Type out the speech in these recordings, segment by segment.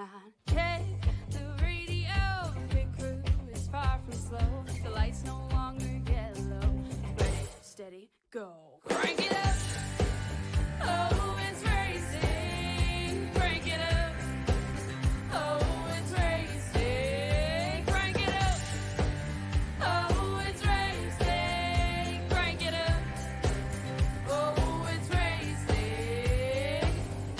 line. Check the radio, pit crew is far from slow. The lights no longer yellow. Ready, steady, go. Crank it up. Oh, it's racing. Crank it up. Oh, it's racing. Crank it up. Oh, it's racing. Crank it up. Oh, it's racing.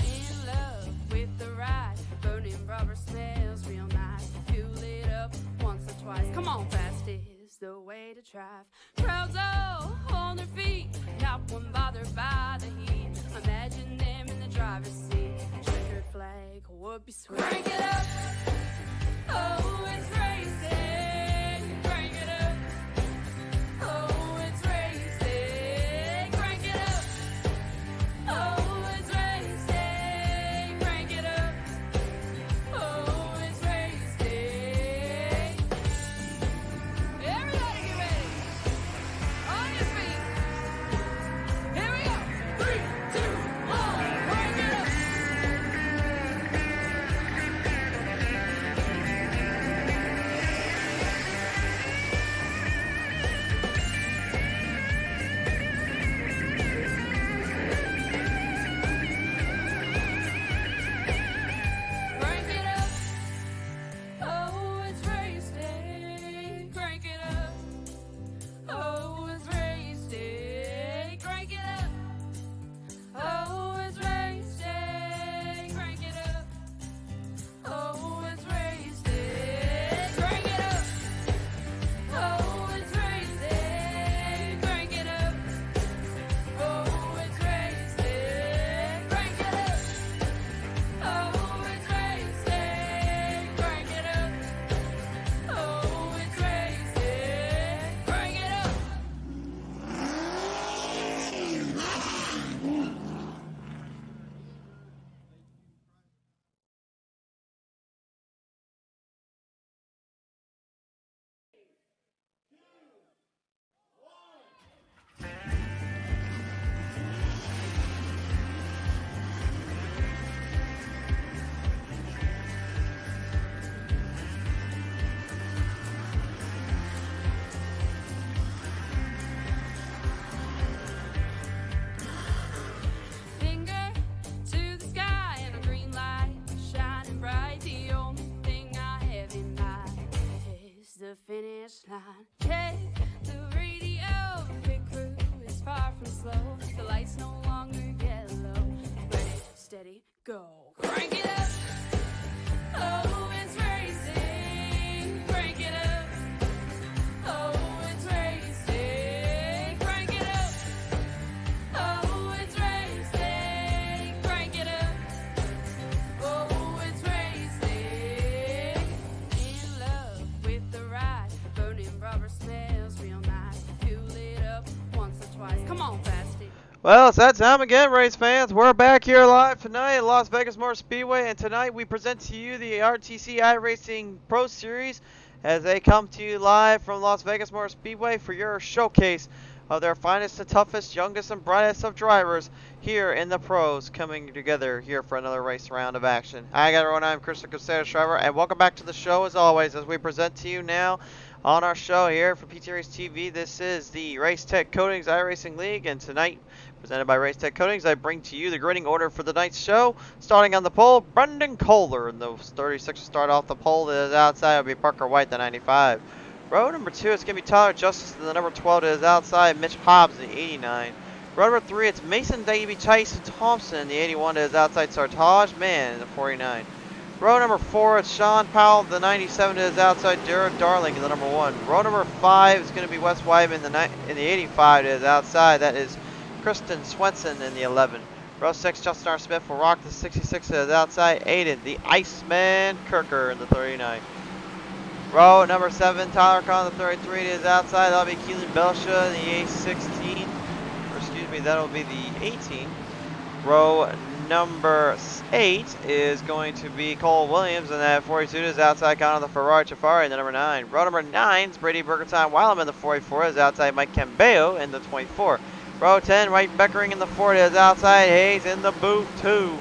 In love with the ride. Burning rubber smells real nice. Fuel it up once or twice. Come on, fast is the way to drive. Crowds all on their feet. Not one bothered by the heat. Imagine them in the driver's seat. Checkered flag would be sweet. Crank it up. Oh, it's racing. Crank it up. Oh, it's racing. Crank it up. Oh, it's racing. Crank it up. Oh, it's racing. Everybody get ready. On your feet. Here we go. 3, 2, 1. Crank it up. Crank it up. Oh, it's racing. Crank it up. Oh, it's racing. Crank it up. Oh, it's racing. Crank it up. Oh, it's racing. Crank it up. Oh, it's racing. Crank it up. Oh, it's racing. Crank it up. Oh, it's racing. Crank it up. Oh, it's racing. Crank it up. Finger to the sky and a green light shining bright. The only thing I have in mind is the finish line. Check the radio, pit crew is far from slow. The lights no longer yellow. Ready, steady, go. Crank it up. Oh, it's racing. Crank it up. Oh, it's racing. Crank it up. Oh, it's racing. Crank it up. Oh, it's racing. In love with the ride. Burning rubber smells real nice. Fuel it up once or twice. Come on, Fasty. Well, it's that time again, race fans. We're back here live tonight at Las Vegas Motor Speedway, and tonight we present to you the RTC iRacing Pro Series as they come to you live from Las Vegas Motor Speedway for your showcase of their finest and toughest, youngest and brightest of drivers here in the pros, coming together here for another race round of action. Hi everyone, I'm Christopher Costello driver, and welcome back to the show as always as we present to you now on our show here for PTM Racing TV. This is the Race Tech Coatings iRacing League, and tonight, presented by Race Tech Coatings, I bring to you the grading order for the night's show. Starting on the pole, Brendan Kohler, and the 36 will start off the pole. To his outside will be Parker White, the 95. Row number 2, it's going to be Tyler Justice, and the number 12 to his outside, Mitch Hobbs, the 89. Row number 3, it's Mason Davey Tyson Thompson, the 81 to his outside, Sartaj Mann, the 49. Row number 4, it's Sean Powell, the 97 to his outside, Jared Darling, the number 1. Row number 5 is going to be Wes Wyman in the 85 to his outside. That is Kristen Swenson in the 11. Row 6, Justin R. Smith will rock the 66 to his outside. Aiden, the Iceman Kirker in the 39. Row number 7, Tyler Conn, the 33 to his outside. That'll be Keelan Belsha in the A16. Or excuse me, that'll be the 18. Row number 8 is going to be Cole Williams, and that 42 is outside Connor the Ferrari Chafari in the number 9. Row number 9 is Brady Burgertime Weileman in the 44 is outside Mike Cambeo in the 24. Row 10, Wright Beckering in the 40 is outside Hayes in the boot 2.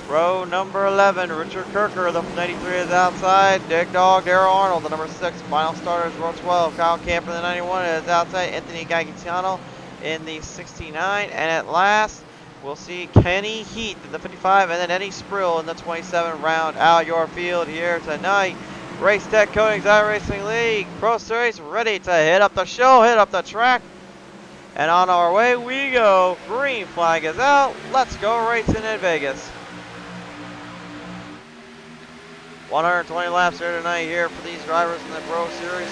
Row number 11, Richard Kirker, the 93 is outside. Dig Dog, Daryl Arnold, the number 6. Final starters, row 12. Kyle Camper, the 91 is outside. Anthony Gagliano in the 69. And at last, we'll see Kenny Heath in the 55 and then Eddie Sprill in the 27. Round out your field here tonight. Race Tech Coatings iRacing League Pro Series ready to hit up the show, hit up the track. And on our way we go. Green flag is out. Let's go racing in Vegas. 120 laps here tonight here for these drivers in the Pro Series.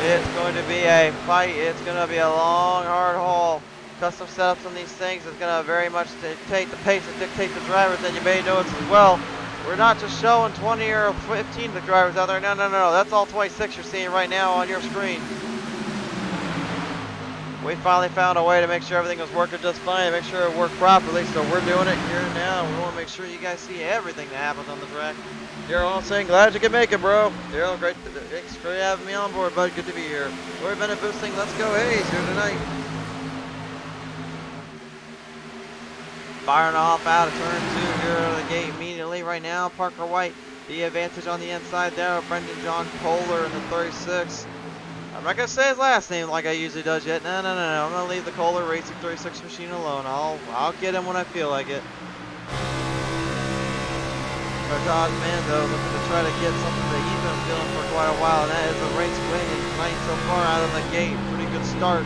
It's going to be a fight. It's going to be a long, hard haul. Custom setups on these things is going to very much dictate the pace and dictate the drivers, and you may notice as well, we're not just showing 20 or 15 of the drivers out there. No, no, no, that's all 26 you're seeing right now on your screen. We finally found a way to make sure everything was working just fine, make sure it worked properly, so we're doing it here and now. We want to make sure you guys see everything that happens on the track. Daryl all saying, glad you could make it, bro. Daryl, great. Thanks for having me on board, bud. Good to be here. Roy Bennett boosting, let's go Hayes here tonight. Firing off out of turn 2 here out of the gate immediately right now. Parker White, the advantage on the inside there. Brendan John Kohler in the 36. I'm not going to say his last name like I usually does yet. No, no, no, no. I'm going to leave the Kohler Racing 36 machine alone. I'll get him when I feel like it. Todd Mando looking to try to get something that he's been feeling for quite a while, and that is a race win. And tonight so far out of the gate, pretty good start.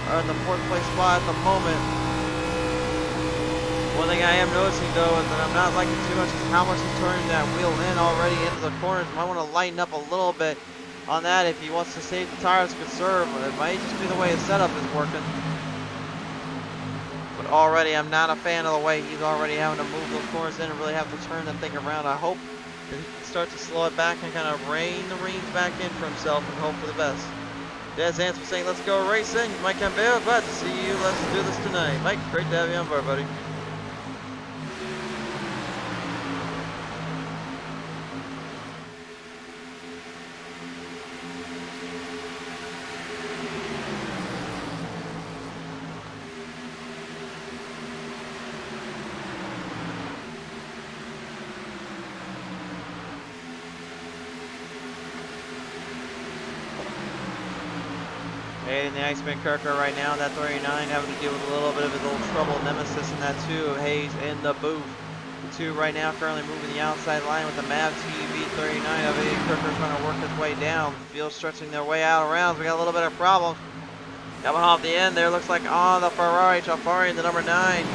Are in the 4th place spot at the moment. One thing I am noticing though is that I'm not liking too much is how much he's turning that wheel in already into the corners. Might want to lighten up a little bit on that if he wants to save the tires conserve. It might just be the way his setup is working. But already I'm not a fan of the way he's already having to move those corners in and really have to turn that thing around. I hope that he can start to slow it back and kind of rein the reins back in for himself and hope for the best. Des Answer saying, let's go racing. Mike Campbell, glad to see you. Let's do this tonight. Mike, great to have you on board, buddy. Hayden the Iceman Kirker right now, that 39, having to deal with a little bit of his old trouble nemesis in that 2. Hayes in the booth. The 2 right now currently moving the outside line with the MAV TV 39 of Hayden Kirker trying to work his way down. The field stretching their way out of rounds. We got a little bit of problems. Coming off the end there, looks like on the Ferrari, Jafari in the number 9.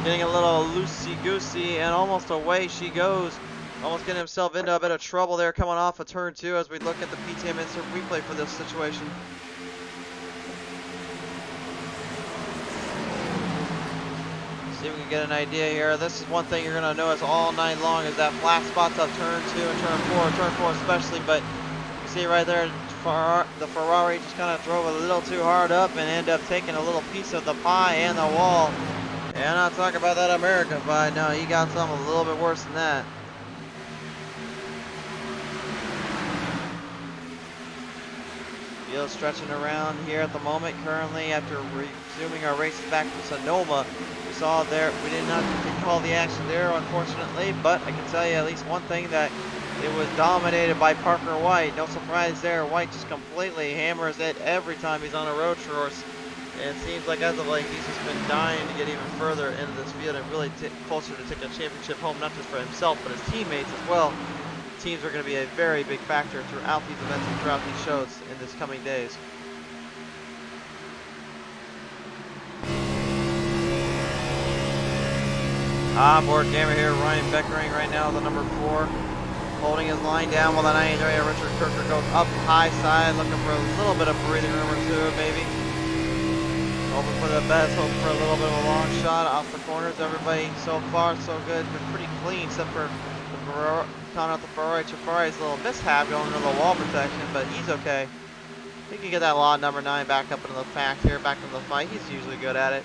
Getting a little loosey-goosey and almost away she goes. Almost getting himself into a bit of trouble there coming off of turn 2 as we look at the PTM insert replay for this situation. See if we can get an idea here. This is one thing you're going to notice all night long is that flat spots of turn 2 and turn 4 especially, but you see right there the Ferrari just kind of drove a little too hard up and ended up taking a little piece of the pie and the wall. And I'm not talking about that American pie, no, he got something a little bit worse than that. Field stretching around here at the moment currently after resuming our races back from Sonoma. We saw there, we did not call the action there unfortunately, but I can tell you at least one thing, that it was dominated by Parker White. No surprise there, White just completely hammers it every time he's on a road course. And it seems like as of late he's just been dying to get even further into this field and really closer to take a championship home, not just for himself but his teammates as well. Teams are going to be a very big factor throughout these events and throughout these shows in this coming days. Onboard camera here, Ryan Beckering right now, the number 4, holding his line down while the 93 Richard Kirker goes up high side, looking for a little bit of breathing room or 2 maybe. Hoping for the best, hoping for a little bit of a long shot off the corners. Everybody so far so good, been pretty clean except for counting out the Ferrari. Jafari's little mishap going into the wall protection, but he's okay. He can get that lot number 9 back up into the pack here, back into the fight. He's usually good at it.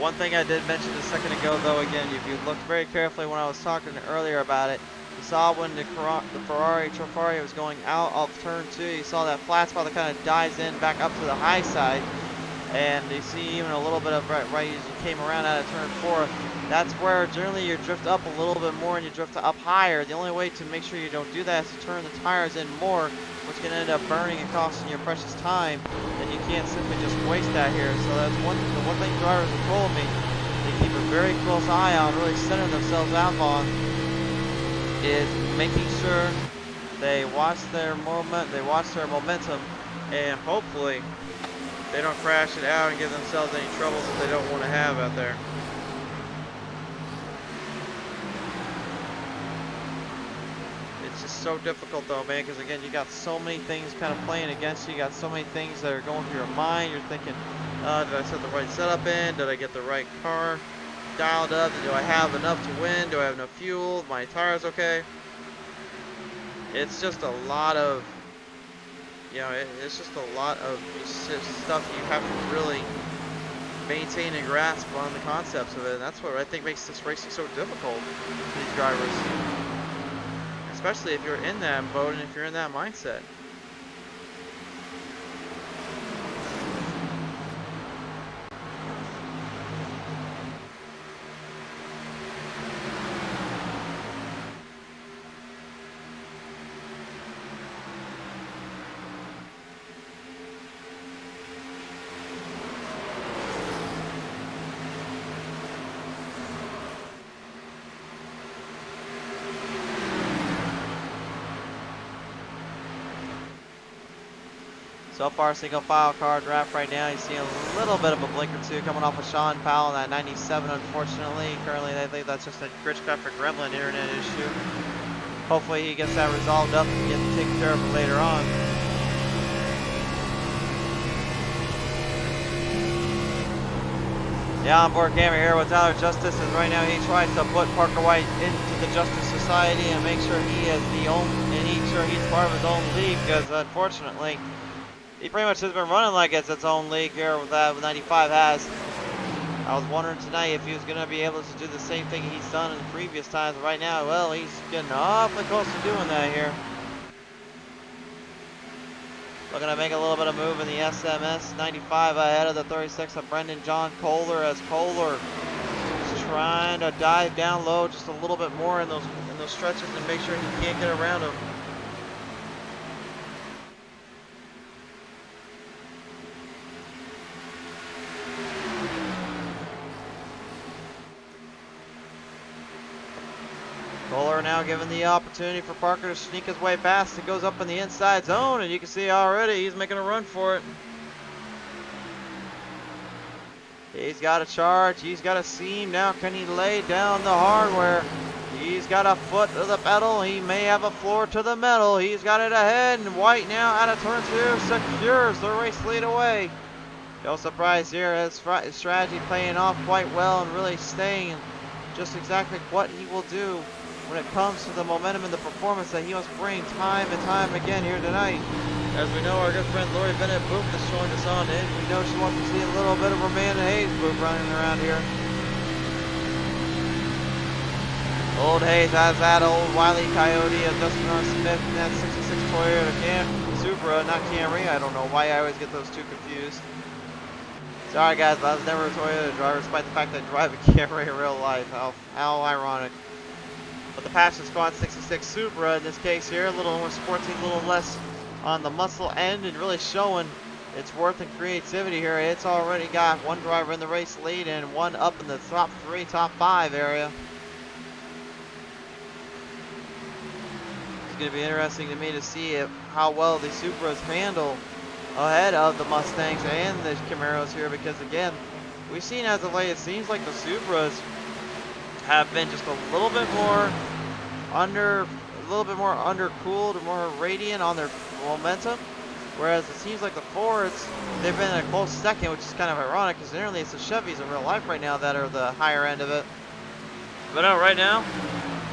One thing I did mention a second ago, though, again, if you looked very carefully when I was talking earlier about it, you saw when the Ferrari Trafari was going out of turn 2, you saw that flat spot that kind of dives in back up to the high side. And you see even a little bit of right as you came around out of turn 4, that's where generally you drift up a little bit more and you drift up higher. The only way to make sure you don't do that is to turn the tires in more, which can end up burning and costing you precious time. And you can't simply just waste that here. So that's the one thing drivers have told me they keep a very close eye on, really centering themselves out on, is making sure they watch their momentum, and hopefully they don't crash it out and give themselves any troubles that they don't want to have out there. It's just so difficult though, man, because again, you got so many things kind of playing against you. You got so many things that are going through your mind. You're thinking, did I set the right setup in? Did I get the right car dialed up? Do I have enough to win? Do I have enough fuel? My tires okay? It's just a lot of, you know, it's just a lot of stuff you have to really maintain and grasp on the concepts of it, and that's what I think makes this racing so difficult for these drivers, especially if you're in that mode and if you're in that mindset. So far, single file car draft right now. You see a little bit of a blink or two coming off of Sean Powell in that 97, unfortunately. Currently, they think that's just a Gritchcraft or Gremlin internet issue. Hopefully, he gets that resolved up and gets taken care of it later on. The onboard camera here with Tyler Justice, as right now he tries to put Parker White into the Justice Society and make sure he is the only, and he's part of his own league, because unfortunately, he pretty much has been running like it's its own league here with that 95 has. I was wondering tonight if he was going to be able to do the same thing he's done in the previous times. Right now, well, he's getting awfully close to doing that here. Looking to make a little bit of move in the SMS 95 ahead of the 36 of Brendan John Kohler, as Kohler is trying to dive down low just a little bit more in those stretches and make sure he can't get around him. Kohler now given the opportunity for Parker to sneak his way past. It goes up in the inside zone, and you can see already he's making a run for it. He's got a charge. He's got a seam. Now can he lay down the hardware? He's got a foot to the pedal. He may have a floor to the metal. He's got it ahead, and White now out of turn 2 secures the race lead away. No surprise here. His strategy paying off quite well and really staying just exactly what he will do when it comes to the momentum and the performance that he must bring time and time again here tonight. As we know, our good friend Lori Bennett Boop is showing us on in. We know she wants to see a little bit of Amanda Hayes Boop running around here. Old Hayes has that old Wile E. Coyote of Dustin R. Smith in that 66 Toyota Supra, not Camry. I don't know why I always get those two confused. Sorry guys, but I was never a Toyota driver, despite the fact that I drive a Camry in real life. How ironic. But the Passion Squad 66 Supra in this case here, a little more sporty, a little less on the muscle end, and really showing its worth and creativity here. It's already got one driver in the race lead and one up in the top 3, top 5 area. It's going to be interesting to me to see how well the Supras handle ahead of the Mustangs and the Camaros here, because again, we've seen as of late, it seems like the Supras have been just a little bit more undercooled, more radiant on their momentum, whereas it seems like the Fords, they've been in a close second, which is kind of ironic because generally it's the Chevys in real life right now that are the higher end of it. But no, right now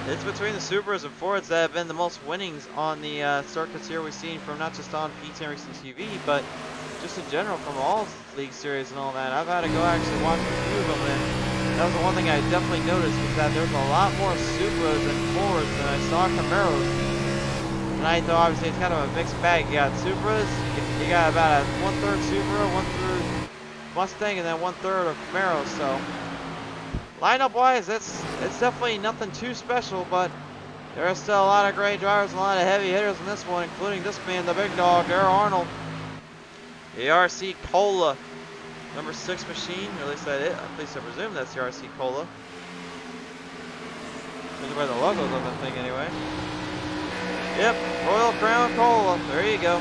it's between the Supras and Fords that have been the most winnings on the circuits here we've seen from not just on PTM Racing TV, but just in general from all league series and all that. I've had to go actually watch a few of them, and that was the one thing I definitely noticed was that there's a lot more Supras and Fords than I saw Camaros. Tonight, though, obviously it's kind of a mixed bag. You got Supras, you got about a 1/3 Supra, 1/3 Mustang, and then 1/3 of Camaros. So lineup-wise, it's definitely nothing too special, but there are still a lot of great drivers and a lot of heavy hitters in this one, including this man, the big dog, Darrell Arnold. The RC Cola, number 6 machine, or at least I presume that's the RC Cola. Judging by the logos on the thing anyway. Yep, Royal Crown Cola, there you go.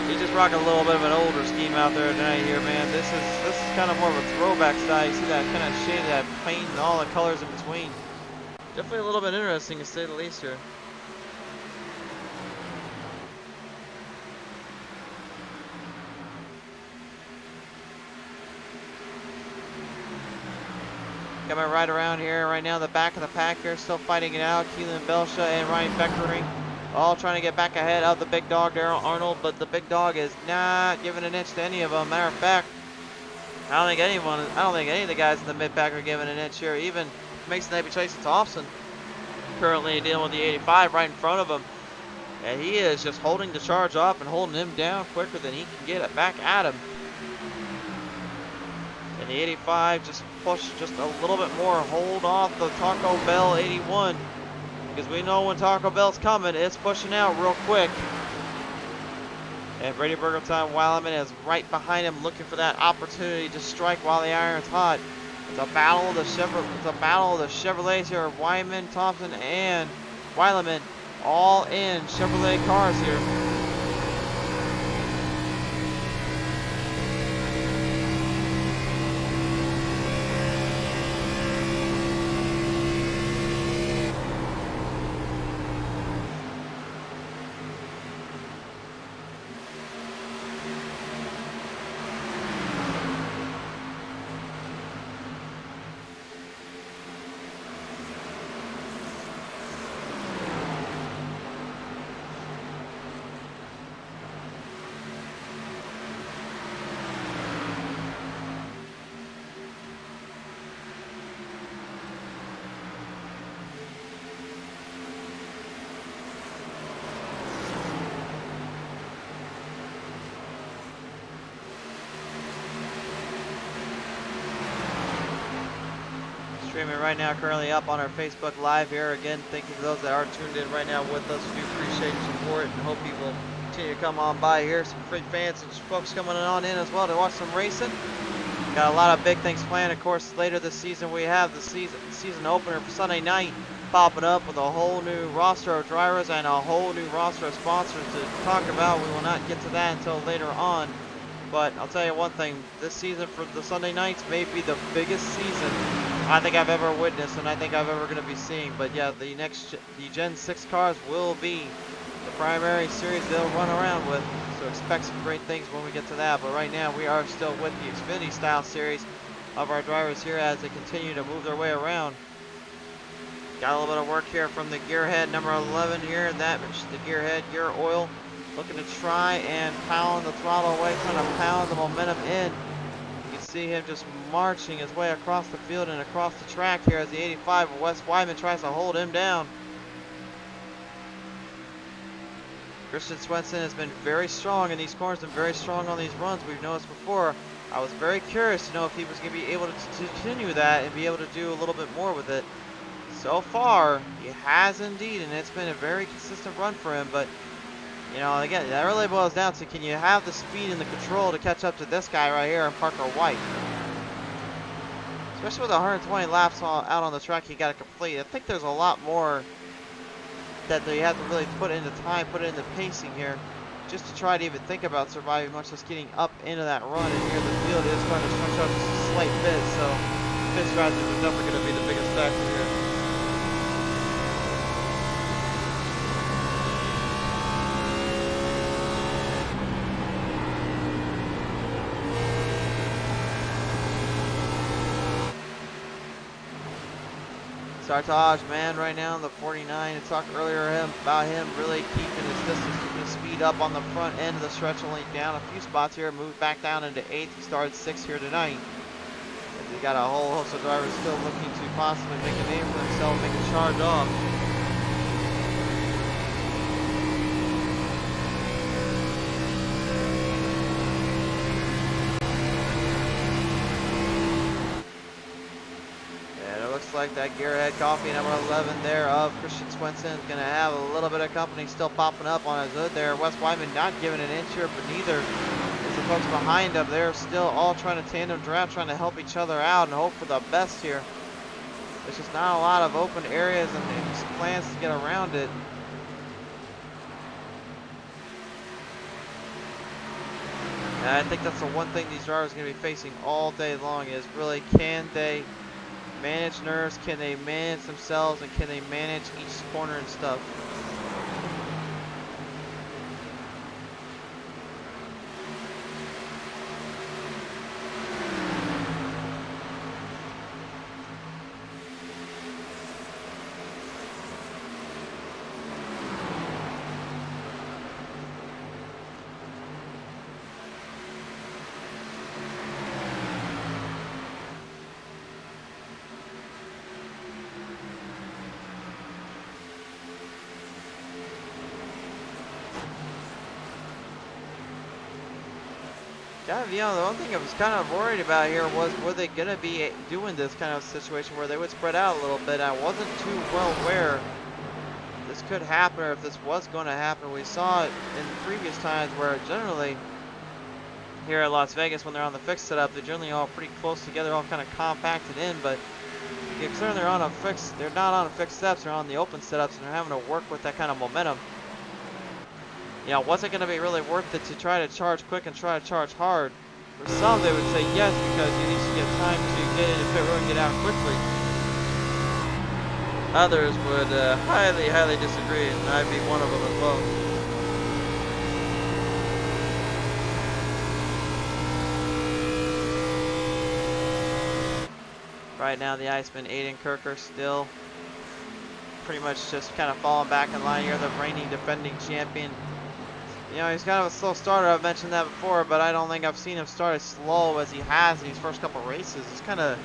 He's just rocking a little bit of an older scheme out there tonight here, man. This is kind of more of a throwback style. You see that kind of shade, that paint and all the colors in between. Definitely a little bit interesting to say the least here. Coming right around here right now, the back of the pack here, still fighting it out. Keelan Belsha and Ryan Beckering all trying to get back ahead of the big dog, Darrell Arnold, but the big dog is not giving an inch to any of them. Matter of fact, I don't think any of the guys in the mid pack are giving an inch here. Even Mason Abbey Chase Thompson currently dealing with the 85 right in front of him, and he is just holding the charge up and holding him down quicker than he can get it back at him. And the 85 just pushed just a little bit more, hold off the Taco Bell 81, because we know when Taco Bell's coming, it's pushing out real quick. And Brady Burgertime Weileman is right behind him, looking for that opportunity to strike while the iron's hot. It's a battle of the Chevrolets here. Wyman, Thompson, and Weileman all in Chevrolet cars here. Streaming right now, currently up on our Facebook Live here. Again, thank you to those that are tuned in right now with us. We do appreciate your support and hope you will continue to come on by here. Some free fans and folks coming on in as well to watch some racing. Got a lot of big things planned. Of course, later this season we have the season opener for Sunday night popping up with a whole new roster of drivers and a whole new roster of sponsors to talk about. We will not get to that until later on. But I'll tell you one thing, this season for the Sunday nights may be the biggest season I think I've ever witnessed and I think I've ever going to be seeing. But yeah, the Gen 6 cars will be the primary series they'll run around with. So expect some great things when we get to that. But right now we are still with the Xfinity style series of our drivers here as they continue to move their way around. Got a little bit of work here from the gearhead number 11 here. The gearhead, gear oil. Looking to try and pound the throttle away, trying to pound the momentum in. You can see him just marching his way across the field and across the track here as the 85 of Wes Wyman tries to hold him down. Christian Swenson has been very strong in these corners and very strong on these runs. We've noticed before. I was very curious to know if he was going to be able to continue that and be able to do a little bit more with it. So far, he has indeed, and it's been a very consistent run for him, but you know, again, that really boils down to, can you have the speed and the control to catch up to this guy right here, Parker White? Especially with 120 laps out on the track you got to complete. I think there's a lot more that you have to really put into time, put into pacing here, just to try to even think about surviving, much less getting up into that run. And here the field is starting to stretch out just a slight bit, so pit strategy is definitely going to be the biggest factor here. Sartaj, man, right now in the 49. I talked earlier about him really keeping his distance, keeping his speed up on the front end of the stretch, only down a few spots here, moved back down into 8th. He started 6th here tonight. He got a whole host of drivers still looking to possibly make a name for themselves, make a charge off. Like that gearhead coffee number 11 there of Christian Swenson is going to have a little bit of company still popping up on his hood there. Wes Wyman not giving an inch here, but neither is the folks behind him. They're still all trying to tandem draft, trying to help each other out and hope for the best here. There's just not a lot of open areas and plans to get around it. And I think that's the one thing these drivers are going to be facing all day long is really, can they manage nerves, can they manage themselves, and can they manage each corner and stuff. The one thing I was kind of worried about here was, were they going to be doing this kind of situation where they would spread out a little bit? I wasn't too well aware this could happen, or if this was going to happen. We saw it in previous times where generally here at Las Vegas, when they're on the fixed setup, they're generally all pretty close together, all kind of compacted in, but considering they're not on fixed steps, they're on the open setups, and they're having to work with that kind of momentum. You know, was it going to be really worth it to try to charge quick and try to charge hard? For some, they would say yes, because you need to get time to get into pit road and get out quickly. Others would highly, highly disagree, and I'd be one of them as well. Right now, the Iceman, Aiden Kirker, still pretty much just kind of falling back in line here, the reigning defending champion. You know, he's kind of a slow starter. I've mentioned that before, but I don't think I've seen him start as slow as he has in these first couple races. It's kind of,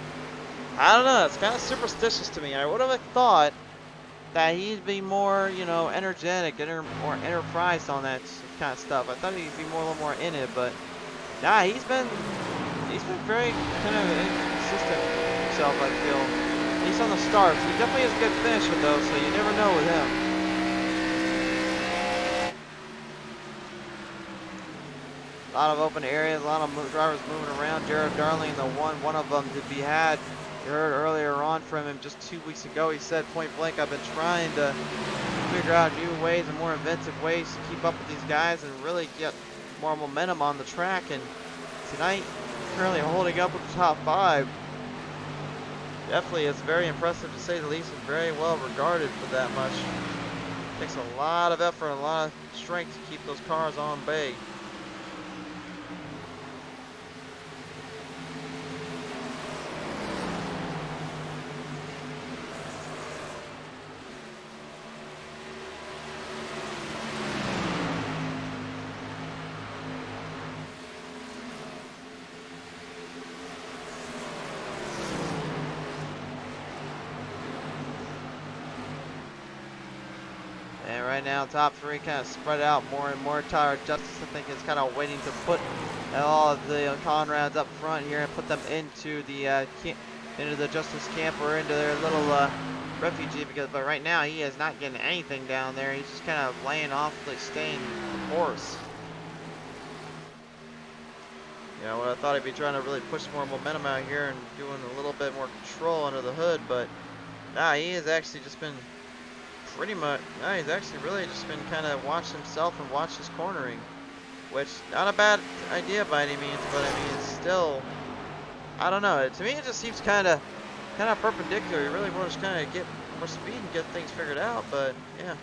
I don't know, it's kind of superstitious to me. I would have thought that he'd be more, you know, energetic, more enterprised on that kind of stuff. I thought he'd be a little more in it, but nah, he's been very kind of inconsistent himself, I feel. He's on the starts. He definitely has a good finisher though, so you never know with him. A lot of open areas, a lot of drivers moving around. Jared Darling, one of them to be had. You heard earlier on from him just 2 weeks ago. He said point blank, I've been trying to figure out new ways and more inventive ways to keep up with these guys and really get more momentum on the track. And tonight, currently holding up with the top 5. Definitely, it's very impressive to say the least, and very well regarded for that much. Takes a lot of effort and a lot of strength to keep those cars on bay. And right now, top 3 kind of spread out more and more. Tyler Justice, I think, is kind of waiting to put all of the Conrads up front here and put them into the Justice camp or into their little refugee. But right now, he is not getting anything down there. He's just kind of laying off, like staying the course. You know, I thought he'd be trying to really push more momentum out here and doing a little bit more control under the hood, but nah, he has actually just been pretty much, no, he's actually really just been kind of watched himself and watched his cornering, which not a bad idea by any means, but I mean, it's still, I don't know, to me it just seems kind of perpendicular. You really want to kind of get more speed and get things figured out, but yeah.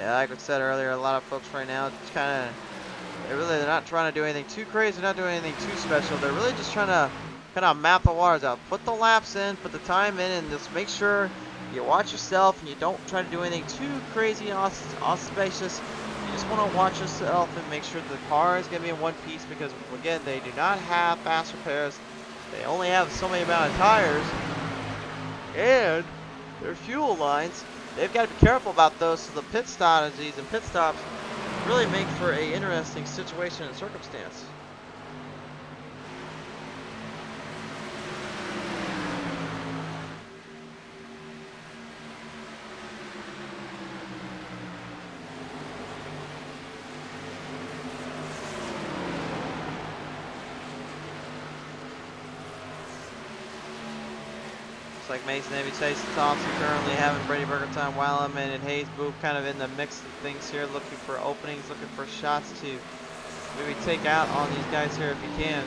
Yeah, like I said earlier, a lot of folks right now just kind of, they're not trying to do anything too crazy, not doing anything too special. They're really just trying to kind of map the waters out, put the laps in, put the time in, and just make sure you watch yourself and you don't try to do anything too crazy and auspicious. You just want to watch yourself and make sure the car is going to be in one piece, because again, they do not have fast repairs. They only have so many amount of tires, and their fuel lines, they've got to be careful about those. So the pit strategies and pit stops really make for a interesting situation and circumstance. Looks like Mason Navy Chase and Thompson currently having Brady Burger time, Weileman and Hayes Boop kind of in the mix of things here, looking for openings, looking for shots to maybe take out on these guys here if you can.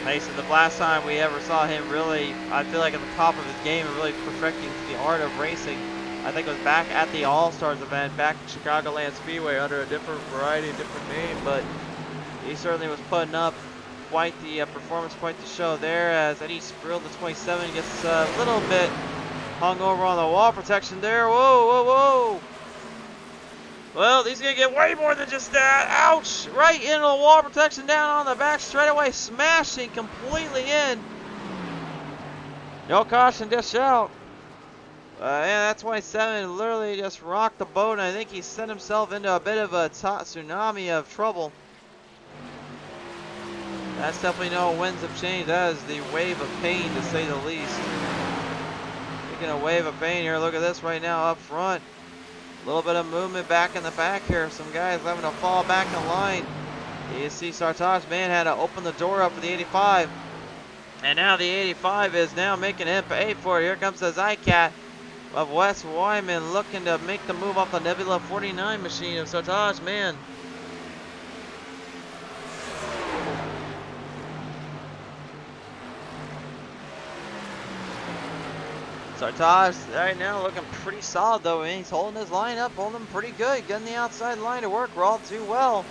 Mason, the last time we ever saw him really, I feel like at the top of his game and really perfecting the art of racing, I think it was back at the All-Stars event, back in Chicagoland Speedway under a different variety, different name, but he certainly was putting up quite the performance, quite the show there, as Eddie Sprill, the 27, gets a little bit hung over on the wall protection there. Whoa, whoa, whoa. Well, he's going to get way more than just that. Ouch! Right into the wall protection, down on the back straightaway, smashing completely in. No caution dish out. Yeah, that 27 literally just rocked the boat, and I think he sent himself into a bit of a tsunami of trouble. That's definitely no winds of change. That is the wave of pain, to say the least. Speaking of wave of pain here, look at this right now up front. A little bit of movement back in the back here. Some guys having to fall back in line. You see Sartaj, man, had to open the door up for the 85. And now the 85 is now making him pay for it. Here comes the Zycat of Wes Wyman looking to make the move off the Nebula 49 machine of Sartaj, man. Sartaj right now looking pretty solid though. I mean, he's holding his line up, holding them pretty good, getting the outside line to work all too well.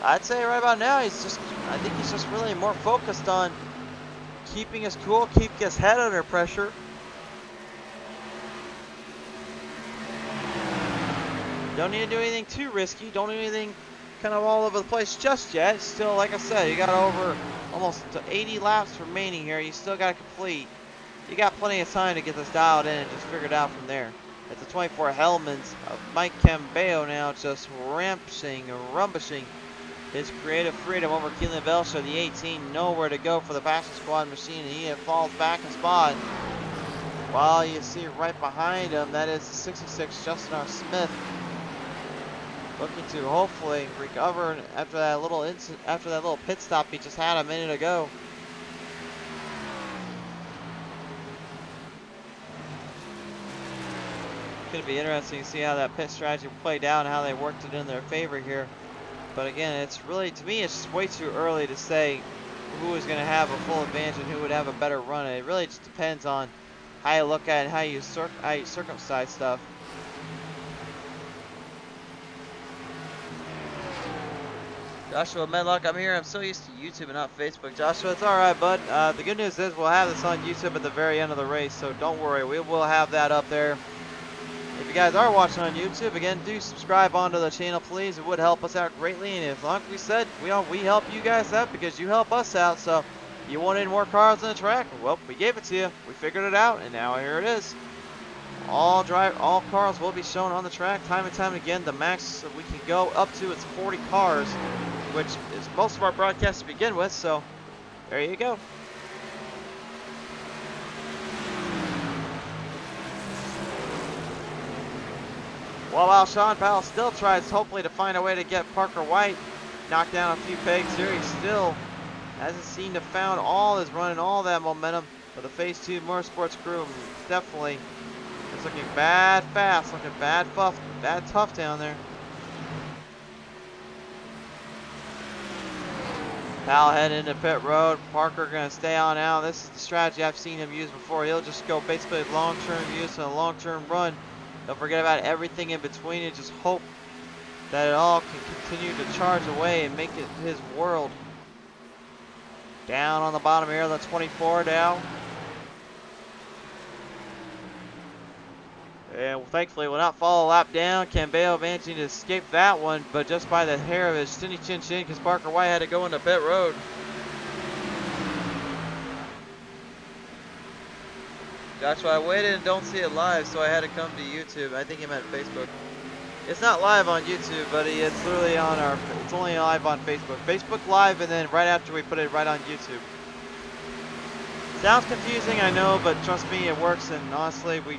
I'd say right about now I think he's just really more focused on keeping his cool, keeping his head under pressure. Don't need to do anything too risky. Don't do anything kind of all over the place just yet. Still, like I said, you got over almost 80 laps remaining here. You still got to complete. You got plenty of time to get this dialed in and just figure it out from there. It's the 24 Hellmans of Mike Cambeo now just rumbishing his creative freedom over Keelan Belcher, the 18, nowhere to go for the Passion Squad machine, and he falls back in spot. While you see right behind him, that is the 66 Justin R. Smith, looking to hopefully recover after that little pit stop he just had a minute ago. It's going to be interesting to see how that pit strategy played out and how they worked it in their favor here. But again, it's really, to me, it's just way too early to say who is going to have a full advantage and who would have a better run. It really just depends on how you look at it and how you circumcise stuff. Joshua Medlock, I'm here. I'm so used to YouTube and not Facebook. Joshua, it's all right, bud. The good news is we'll have this on YouTube at the very end of the race, so don't worry. We will have that up there. If you guys are watching on YouTube, again, do subscribe onto the channel, please. It would help us out greatly. And as like we said, we help you guys out because you help us out. So you wanted more cars on the track? Well, we gave it to you. We figured it out, and now here it is. All cars will be shown on the track time and time again. The max that we can go up to is 40 cars, which is most of our broadcasts to begin with. So there you go. While Sean Powell still tries hopefully to find a way to get Parker White knocked down a few pegs here, he still hasn't seemed to found all his run and all that momentum. But the Phase 2 Motorsports crew definitely is looking bad fast, looking bad tough down there. Powell heading into pit road. Parker gonna stay on out. This is the strategy I've seen him use before. He'll just go basically long-term use and a long-term run. Don't forget about everything in between and just hope that it all can continue to charge away and make it his world. Down on the bottom here, the 24 down. And thankfully will not fall a lap down. Cambeo managing to escape that one, but just by the hair of his chinny chin chin because Parker White had to go into pit road. That's why I waited and don't see it live, so I had to come to YouTube. I think he meant Facebook. It's not live on YouTube, buddy. It's literally on our, it's only live on Facebook. Facebook live, and then right after we put it right on YouTube. Sounds confusing, I know, but trust me, it works, and honestly, we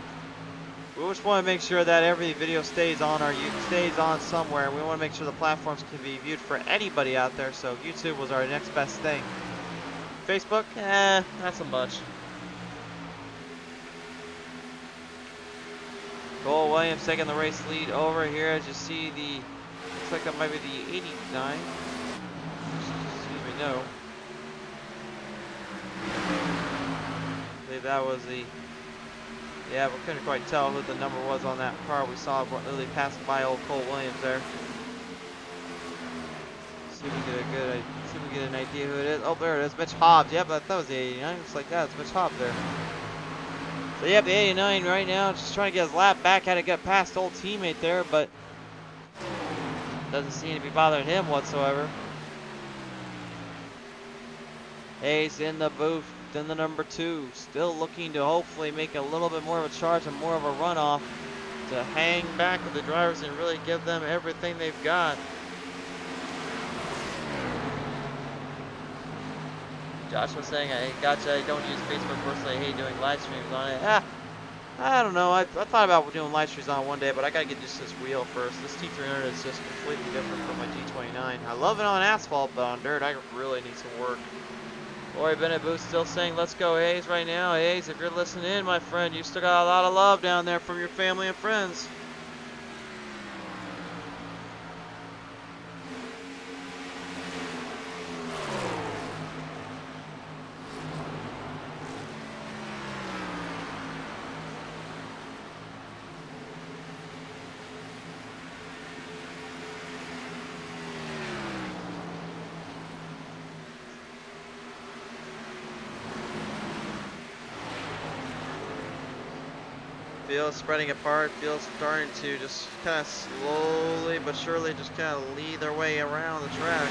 just want to make sure that every video stays on somewhere. We want to make sure the platforms can be viewed for anybody out there. So YouTube was our next best thing. Facebook, not so much. Cole Williams taking the race lead over here. As you see, looks like that might be the 89. Excuse me, no. I believe that was the. Yeah, we couldn't quite tell who the number was on that car. We saw literally passing by old Cole Williams there. See if we get an idea who it is. Oh, there it is, Mitch Hobbs. Yep, that was the 89. Looks like that. It's Mitch Hobbs there. So yeah, the 89 right now, just trying to get his lap back. Had to get past old teammate there, but doesn't seem to be bothering him whatsoever. Hayes in the booth. Then the number 2, still looking to hopefully make a little bit more of a charge and more of a runoff to hang back with the drivers and really give them everything they've got. Josh was saying, I gotcha, I don't use Facebook personally, I hate doing live streams on it. I don't know, I thought about doing live streams on it one day, but I gotta get used to this wheel first. This T300 is just completely different from my G29. I love it on asphalt, but on dirt, I really need some work. Corey Bennett Booth still saying, let's go Hayes right now. Hayes, if you're listening in, my friend, you still got a lot of love down there from your family and friends. Field spreading apart, field starting to just kind of slowly but surely just kind of lead their way around the track.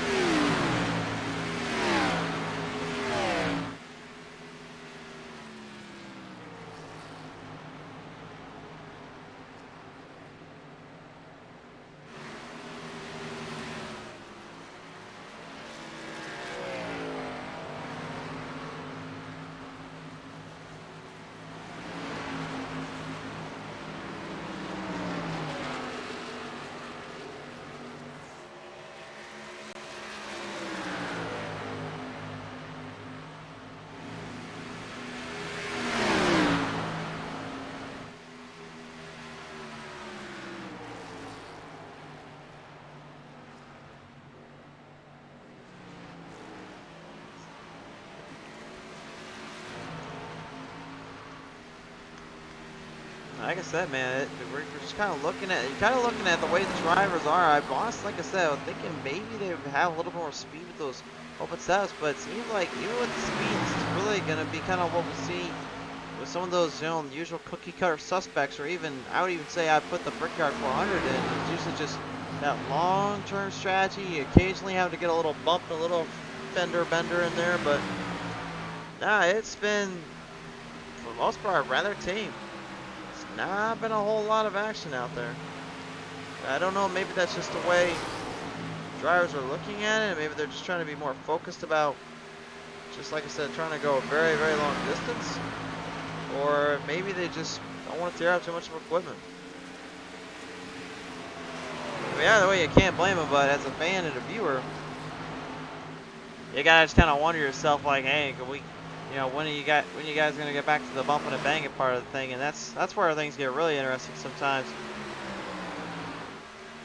Like I said, man, we're just kind of looking at the way the drivers are. I've honestly, like I said, I was thinking maybe they would have a little more speed with those open setups, but it seems like even with the speed, it's really going to be kind of what we see with some of those, you know, usual cookie cutter suspects, or even, I would even say I put the Brickyard 400 in. It's usually just that long-term strategy. You occasionally have to get a little bump, a little fender bender in there, but nah, it's been, for the most part, rather tame. Not been a whole lot of action out there. I don't know, maybe that's just the way drivers are looking at it. Maybe they're just trying to be more focused about, just like I said, trying to go a very, very long distance. Or maybe they just don't want to tear out too much of equipment. I mean, either way, you can't blame them, but as a fan and a viewer, you gotta just kind of wonder yourself, like, hey, can we, you know, when are you guys gonna get back to the bumping and banging part of the thing? And that's where things get really interesting sometimes.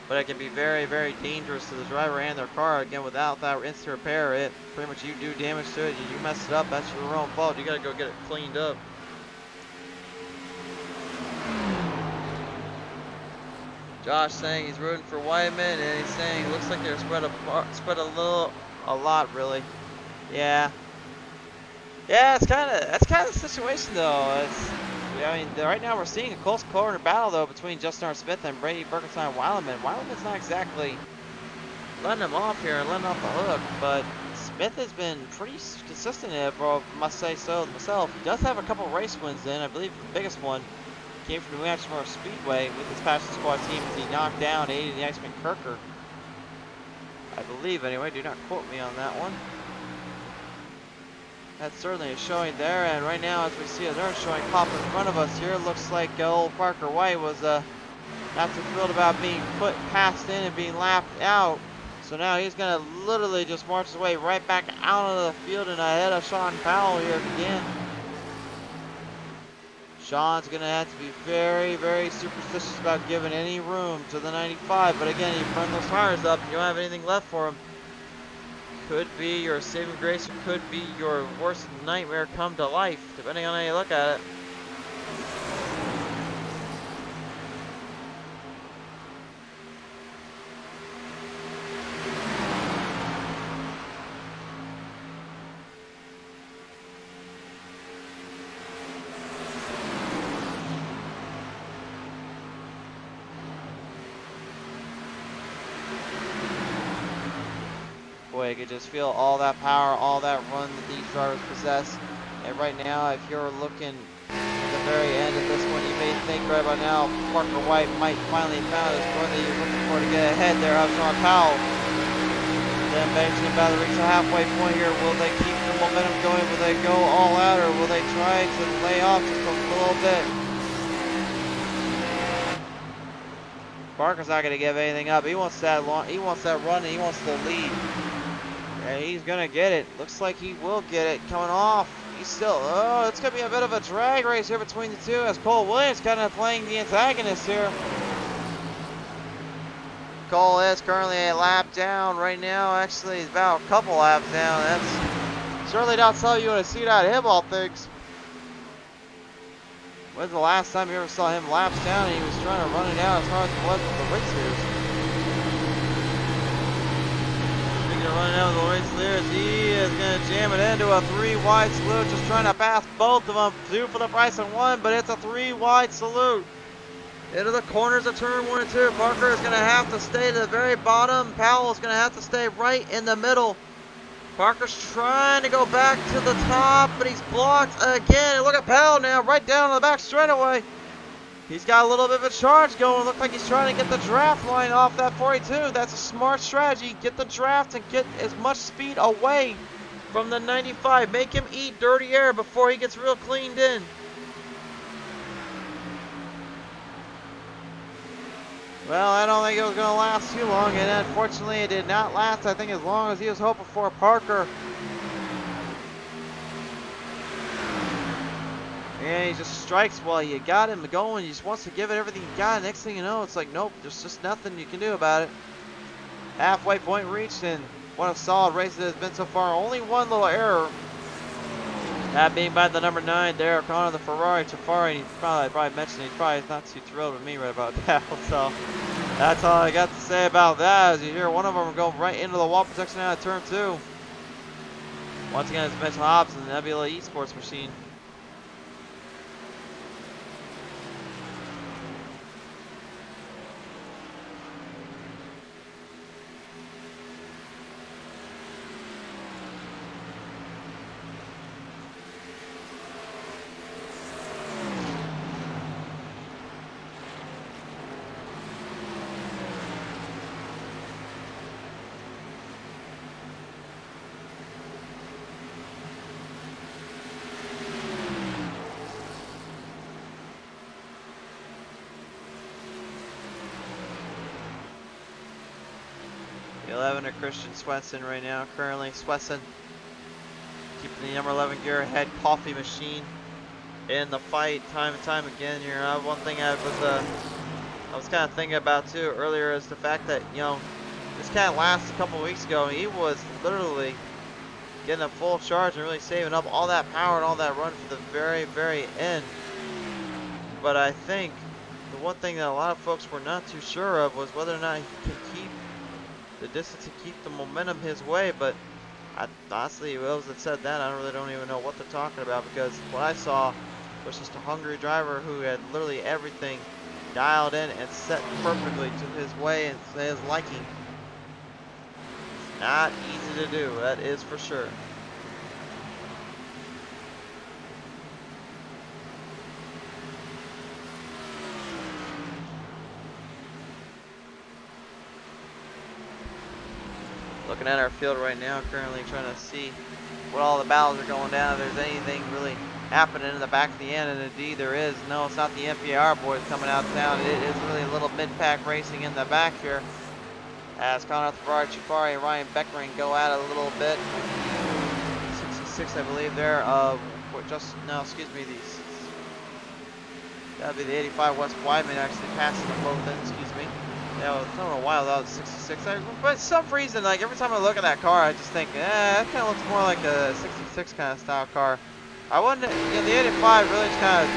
but it can be very, very dangerous to the driver and their car. Again, without that instant repair, it pretty much you do damage to it. You mess it up, that's your own fault. You gotta go get it cleaned up. Josh saying he's rooting for Wyman, and he's saying it looks like they're spread a lot really. Yeah. Yeah, that's kind of the situation though. I mean, right now we're seeing a close corner battle though between Justin Smith and Brady Burkenstein Weileman. Weileman's not exactly letting him off here and letting off the hook, but Smith has been pretty consistent if I must say so myself. He does have a couple race wins in. I believe the biggest one came from the Las Vegas Motor Speedway with his Passion Squad team as he knocked down 80 the Iceman Kirker. I believe anyway, do not quote me on that one. That's certainly a showing there, and right now as we see another showing pop in front of us here, looks like old Parker White was not too thrilled about being put past in and being lapped out. So now he's going to literally just march his way right back out of the field and ahead of Sean Powell here again. Sean's going to have to be very, very superstitious about giving any room to the 95, but again, you burn those tires up and you don't have anything left for him. Could be your saving grace, or could be your worst nightmare come to life, depending on how you look at it. Boy, you could just feel all that power, all that run that these drivers possess. And right now, if you're looking at the very end of this one, you may think right about now Parker White might finally found his run that you're looking for to get ahead there of Sean Powell. Then eventually about to reach the halfway point here. Will they keep the momentum going? Will they go all out, or will they try to lay off just a little bit? Parker's not going to give anything up. He wants that run, and he wants the lead. And he's gonna get it. Looks like he will get it. Coming off. He's still. Oh, it's gonna be a bit of a drag race here between the two as Cole Williams kind of playing the antagonist here. Cole is currently a lap down right now. Actually, he's about a couple laps down. That's certainly not how you want to see that him all things. When's the last time you ever saw him laps down and he was trying to run it out as hard as it was with the race leaders? Running out with the race leaders, he is going to jam it into a 3-wide salute, just trying to pass both of them, 2 for the price of 1, but it's a 3-wide salute. Into the corners of turn 1 and 2, Parker is going to have to stay to the very bottom, Powell is going to have to stay right in the middle. Parker's trying to go back to the top, but he's blocked again. And look at Powell now, right down on the back straightaway. He's got a little bit of a charge going. Looks like he's trying to get the draft line off that 42. That's a smart strategy. Get the draft and get as much speed away from the 95. Make him eat dirty air before he gets real cleaned in. Well, I don't think it was going to last too long, and unfortunately it did not last, I think, as long as he was hoping for. Parker. And he just strikes while you got him going. He just wants to give it everything you got. Next thing you know, it's like, nope, there's just nothing you can do about it. Halfway point reached, and what a solid race it has been so far. Only one little error. That being by the number 9, Derek O'Connor, the Ferrari Tafari. And he probably mentioned he's probably not too thrilled with me right about that. So that's all I got to say about that. As you hear one of them go right into the wall protection out of turn 2. Once again, it's Mitchell Hobbs and the Nebula Esports machine. The 11 of Christian Swenson right now, currently. Swenson keeping the number 11 gear ahead. Coffee machine in the fight time and time again here. One thing I was I was kind of thinking about too earlier is the fact that, you know, this kind of last a couple weeks ago, he was literally getting a full charge and really saving up all that power and all that run for the very, very end. But I think the one thing that a lot of folks were not too sure of was whether or not he can keep the distance and keep the momentum his way. But honestly, those that said that, I really don't even know what they're talking about, because what I saw was just a hungry driver who had literally everything dialed in and set perfectly to his way and to his liking. It's not easy to do, that is for sure. Looking at our field right now, currently trying to see what all the battles are going down, if there's anything really happening in the back of the end, and indeed there is. No, it's not the MPR boys coming out of town. It is really a little mid-pack racing in the back here, as Connor Ferrari, Chifari, and Ryan Beckering go at it a little bit. 66, I believe, there. These. That'd be the 85 West Wyman actually passing them both in, excuse me. Yeah, I don't know why that was 66. But for some reason, like every time I look at that car, I just think, that kind of looks more like a 66 kind of style car. I wouldn't, you know, the 85 really just kind of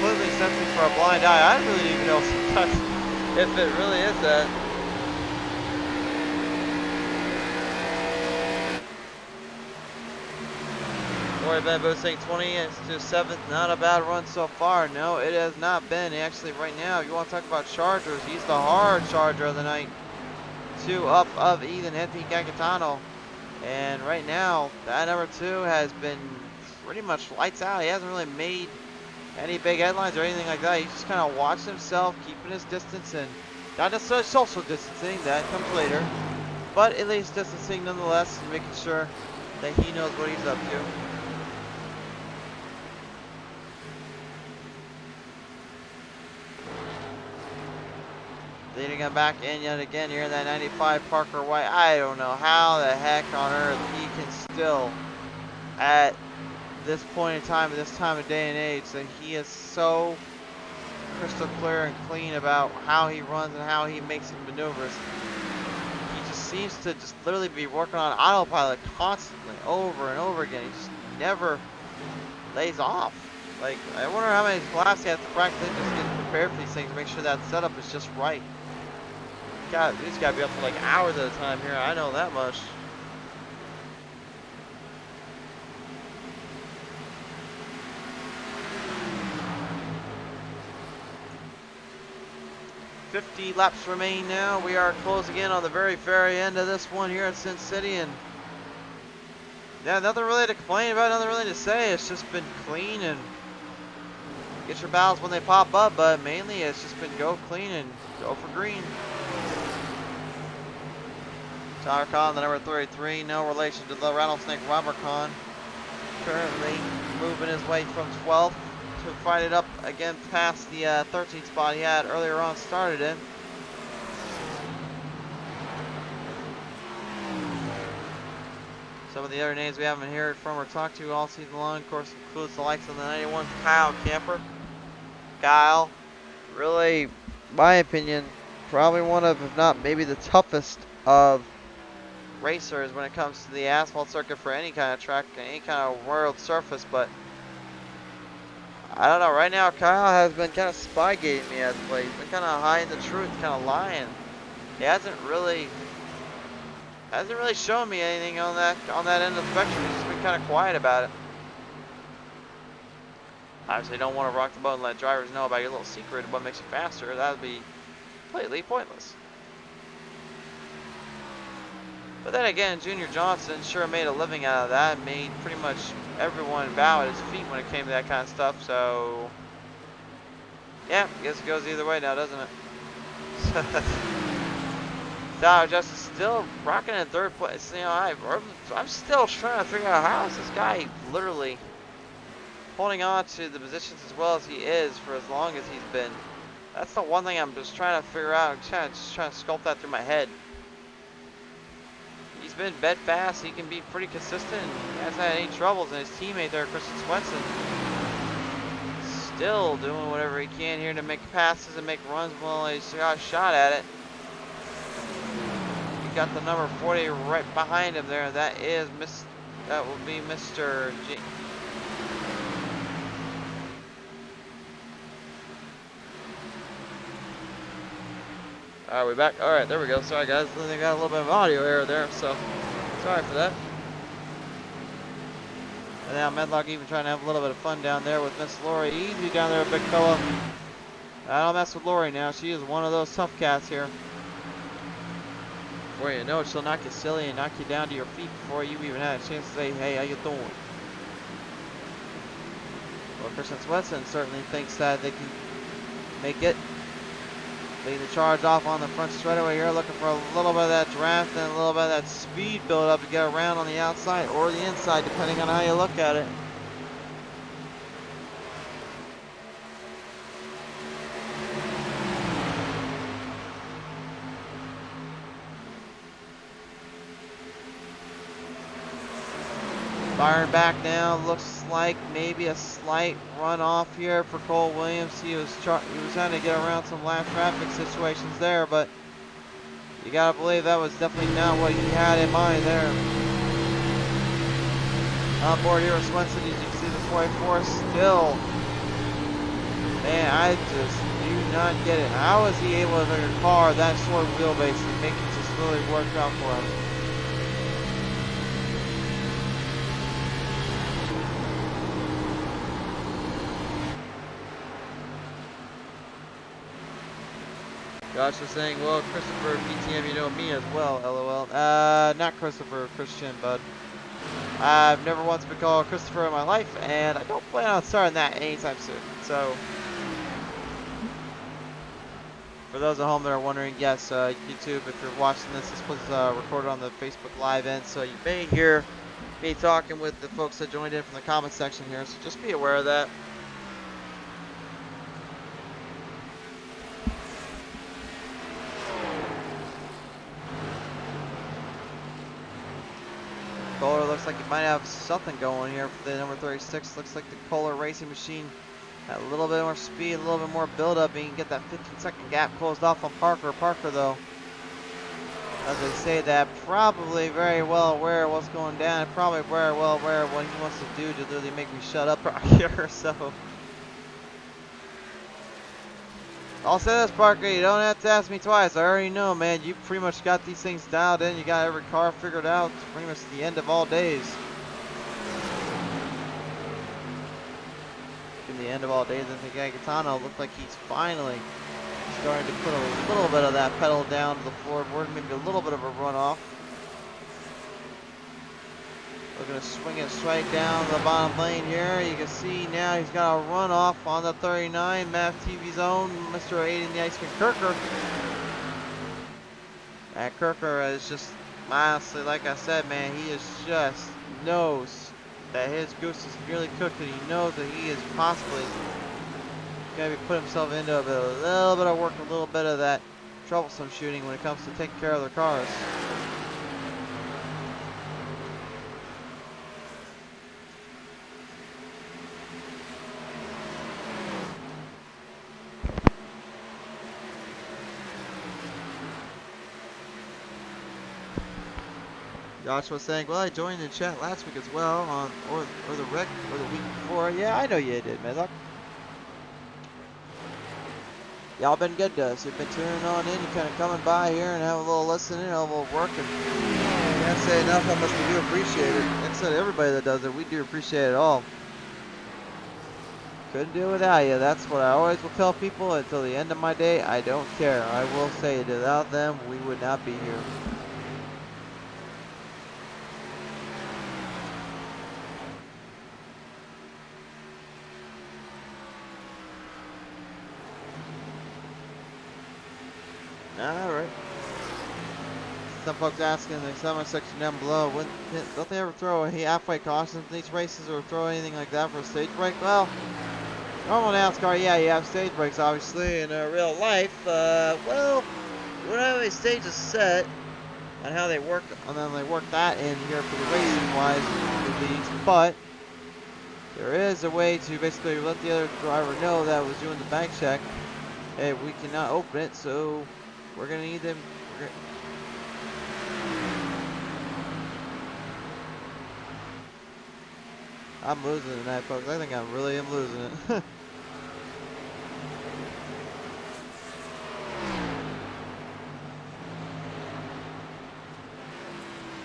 completely sent me for a blind eye. I really didn't even know sometimes if it really is that. Corey Benbow saying 20th to 7th, not a bad run so far. No, it has not been. Actually, right now, if you want to talk about chargers, he's the hard charger of the night. 2 up of Ethan Henty Gagatano. And right now, that number 2 has been pretty much lights out. He hasn't really made any big headlines or anything like that. He's just kind of watched himself, keeping his distance, and not necessarily social distancing, that comes later, but at least distancing nonetheless, and making sure that he knows what he's up to. Leading him back in yet again here in that 95 Parker White. I don't know how the heck on earth he can still, at this point in time, at this time of day and age, that he is so crystal clear and clean about how he runs and how he makes his maneuvers. He just seems to just literally be working on autopilot constantly, over and over again. He just never lays off. Like, I wonder how many laps he has to practice just get prepared for these things to make sure that setup is just right. God, he's got to be up for like hours at a time here. I know that much. $50 laps remain now. We are closing in on the very, very end of this one here at Sin City, and yeah, nothing really to complain about, nothing really to say. It's just been clean, and get your battles when they pop up, but mainly it's just been go clean and go for green. Tyler Kahn, the number 33, no relation to the Rattlesnake Robert Kahn. Currently moving his way from 12th to fight it up again past the 13th spot he had earlier on started in. Some of the other names we haven't heard from or talked to all season long, of course, includes the likes of the 91 Kyle Camper. Kyle, really, my opinion, probably one of, if not maybe the toughest of racers when it comes to the asphalt circuit for any kind of track, any kind of world surface. But I don't know, right now Kyle has been kind of spy-gating me as of late. He's been kind of hiding the truth, kind of lying. He hasn't really shown me anything on that end of the spectrum. He's just been kind of quiet about it. Obviously, don't want to rock the boat and let drivers know about your little secret, what makes you faster. That would be completely pointless. But then again, Junior Johnson sure made a living out of that, made pretty much everyone bow at his feet when it came to that kind of stuff. So, yeah, I guess it goes either way now, doesn't it? Tyler Justice still rocking in 3rd place. You know, I'm still trying to figure out how is this guy literally holding on to the positions as well as he is for as long as he's been. That's the one thing I'm just trying to figure out. I'm just trying to sculpt that through my head. He's been bed fast. He can be pretty consistent. He hasn't had any troubles. And his teammate there, Christian Swenson, still doing whatever he can here to make passes and make runs while he's got a shot at it. You got the number 40 right behind him there. That will be Mr. G. Alright, we back? Alright, there we go. Sorry guys, they got a little bit of audio error there, so sorry for that. And now Medlock even trying to have a little bit of fun down there with Miss Lori. Easy down there, big fella. I don't mess with Lori now. She is one of those tough cats here. Before you know it, she'll knock you silly and knock you down to your feet before you even had a chance to say, hey, how you doing? Well, Christian Swetson certainly thinks that they can make it. Leading the charge off on the front straightaway here, looking for a little bit of that draft and a little bit of that speed build up to get around on the outside or the inside, depending on how you look at it. Firing back now, looks like maybe a slight runoff here for Cole Williams. He was trying to get around some lap traffic situations there, but you gotta believe that was definitely not what he had in mind there. On board here with Swenson, as you can see the 44 still. Man, I just do not get it. How is he able to make a car that short wheelbase and make it just really work out for him? Josh was saying, well, Christopher PTM, you know me as well, LOL. Not Christopher, Christian, but I've never once been called Christopher in my life, and I don't plan on starting that anytime soon. So, for those at home that are wondering, yes, YouTube, if you're watching this, this was recorded on the Facebook Live end, so you may hear me talking with the folks that joined in from the comment section here, so just be aware of that. Kohler looks like he might have something going here for the number 36. Looks like the Kohler Racing Machine had a little bit more speed, a little bit more build-up, and you can get that 15-second gap closed off on Parker. Parker, though, as they say that, probably very well aware of what's going down, and probably very well aware of what he wants to do to literally make me shut up right here. So, I'll say this, Parker, you don't have to ask me twice. I already know, man. You pretty much got these things dialed in. You got every car figured out. It's pretty much the end of all days. In the end of all days, I think Agatano looked like he's finally starting to put a little bit of that pedal down to the floorboard. Maybe a little bit of a runoff. Looking to swing it straight down the bottom lane here. You can see now he's got a runoff on the 39. Math TV's own Mr. Aiden the Iceman Kirker. And Kirker is just, honestly, like I said, man, he is just knows that his goose is nearly cooked, and he knows that he is possibly going to put himself into a little bit of work, a little bit of that troublesome shooting when it comes to taking care of their cars. Josh was saying, well, I joined the chat last week as well, or the week before. Yeah, I know you did, man. Look, y'all been good to us. You've been tuning on in, you kind of coming by here and have a little listening, a little work, and I can't say enough how much we do appreciate it. Like I said, everybody that does it, we do appreciate it all. Couldn't do it without you. That's what I always will tell people until the end of my day. I don't care. I will say it. Without them, we would not be here. Alright. Some folks asking in the comment section down below, don't they ever throw a halfway caution in these races or throw anything like that for a stage break? Well, normal NASCAR, yeah, you have stage breaks, obviously. In real life, well, you would have a stage set on how they work, and then they work that in here for the racing wise with these, but there is a way to basically let the other driver know that was doing the bank check. Hey, we cannot open it, so we're gonna need them. I'm losing it tonight, folks. I think I really am losing it.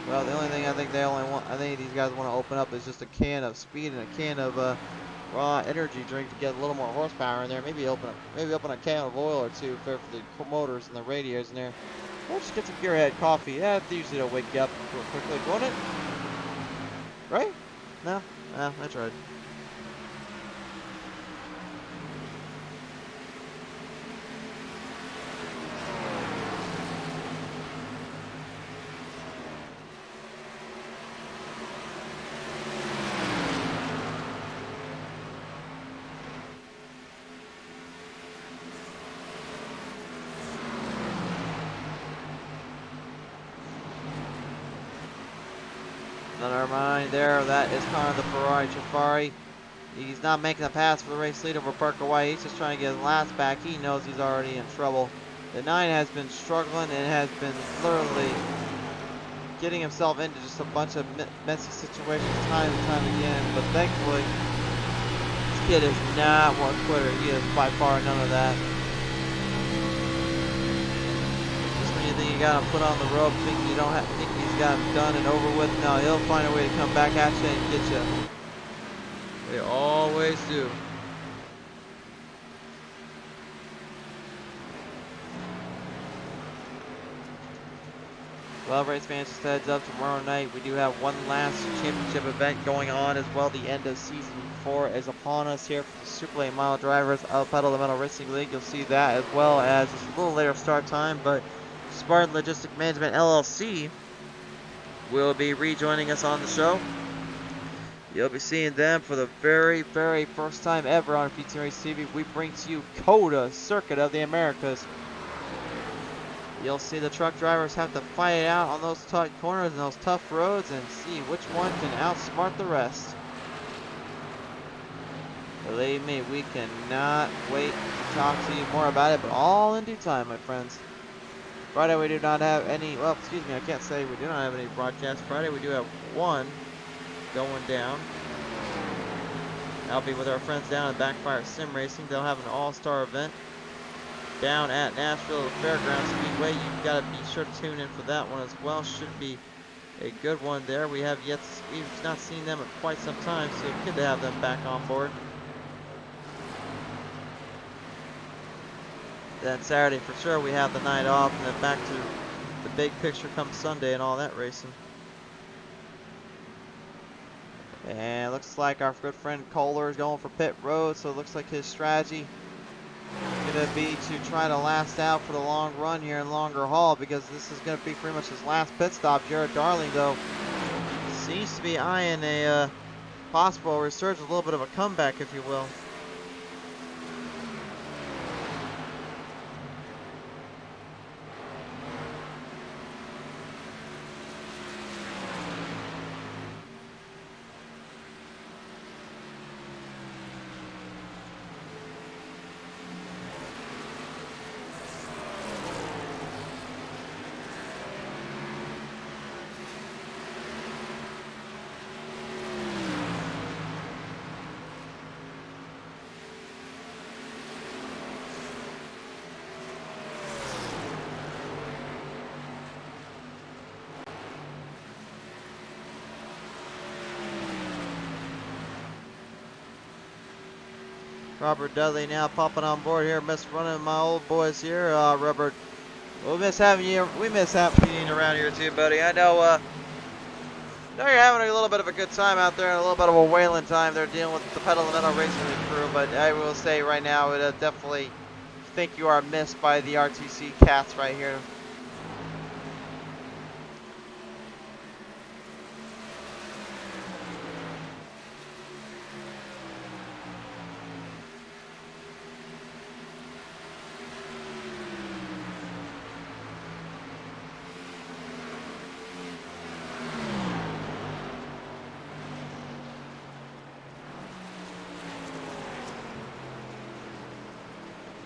Well, the only thing I think I think these guys want to open up is just a can of speed and a can of raw energy drink to get a little more horsepower in there. Maybe open a can of oil or two for the motors and the radios in there. Or just get some Gearhead coffee. Yeah, usually it'll wake you up real quickly, won't it? Right? No? No, I tried. Never mind there, that is kind of the Ferrari Chafari. He's not making a pass for the race lead over Parker White. He's just trying to get his last back. He knows he's already in trouble. The 9 has been struggling and has been literally getting himself into just a bunch of messy situations time and time again. But thankfully, this kid is not one quitter. He is by far none of that. Just when you think you got him put on the rope, think you don't think he's got him done and over with. No, he'll find a way to come back at you and get you. They always do. Well, race fans, just heads up, tomorrow night we do have one last championship event going on as well. The end of season 4 is upon us here for the Super Late Model Drivers of Pedal to Metal Racing League. You'll see that as well as just a little later start time, but Spartan Logistic Management LLC will be rejoining us on the show. You'll be seeing them for the very, very first time ever on PTM Racing TV. We bring to you COTA Circuit of the Americas. You'll see the truck drivers have to fight it out on those tight corners and those tough roads and see which one can outsmart the rest. Believe me, we cannot wait to talk to you more about it, but all in due time, my friends. Friday we do not have any, well, excuse me, I can't say we do not have any broadcasts. Friday we do have one going down. That'll be with our friends down at Backfire Sim Racing. They'll have an all-star event down at Nashville Fairgrounds Speedway. You've got to be sure to tune in for that one as well. Should be a good one there. We've not seen them in quite some time, so good to have them back on board. Then Saturday for sure we have the night off, and then back to the big picture come Sunday and all that racing. And it looks like our good friend Kohler is going for pit road, so it looks like his strategy is going to be to try to last out for the long run here in longer haul, because this is going to be pretty much his last pit stop. Jared Darling, though, seems to be eyeing a possible resurgence, a little bit of a comeback, if you will. Robert Dudley now popping on board here. Miss running my old boys here. Robert, we miss having you around here too, buddy. I know you're having a little bit of a good time out there and a little bit of a whaling time. They're dealing with the Pedal to Metal Racing crew, but I will say right now, I definitely think you are missed by the RTC cats right here.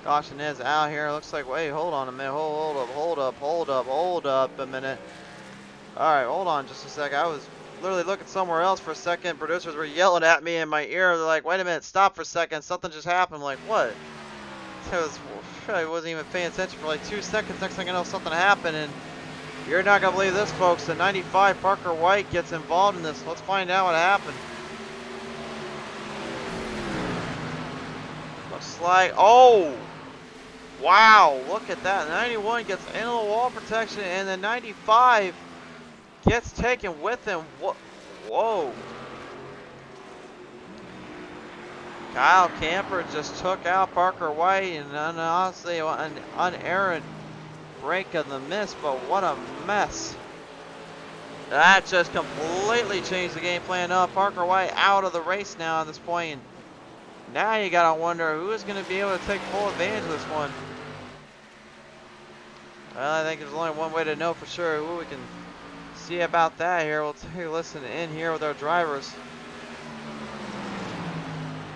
Caution is out here. Looks like, wait, hold on a minute. Hold up a minute. All right, hold on just a sec. I was literally looking somewhere else for a second. Producers were yelling at me in my ear. They're like, wait a minute, stop for a second. Something just happened. I'm like, what? I wasn't even paying attention for like 2 seconds. Next thing I know, something happened, and you're not going to believe this, folks. The 95 Parker White gets involved in this. Let's find out what happened. Looks like, oh, wow, look at that. 91 gets into the wall protection, and the 95 gets taken with him. Whoa. Kyle Camper just took out Parker White, and honestly, an unerrant break of the miss, but what a mess. That just completely changed the game plan up. Parker White out of the race now at this point. Now you gotta wonder who is gonna be able to take full advantage of this one. Well, I think there's only one way to know for sure who we can see about that here. We'll take a listen in here with our drivers.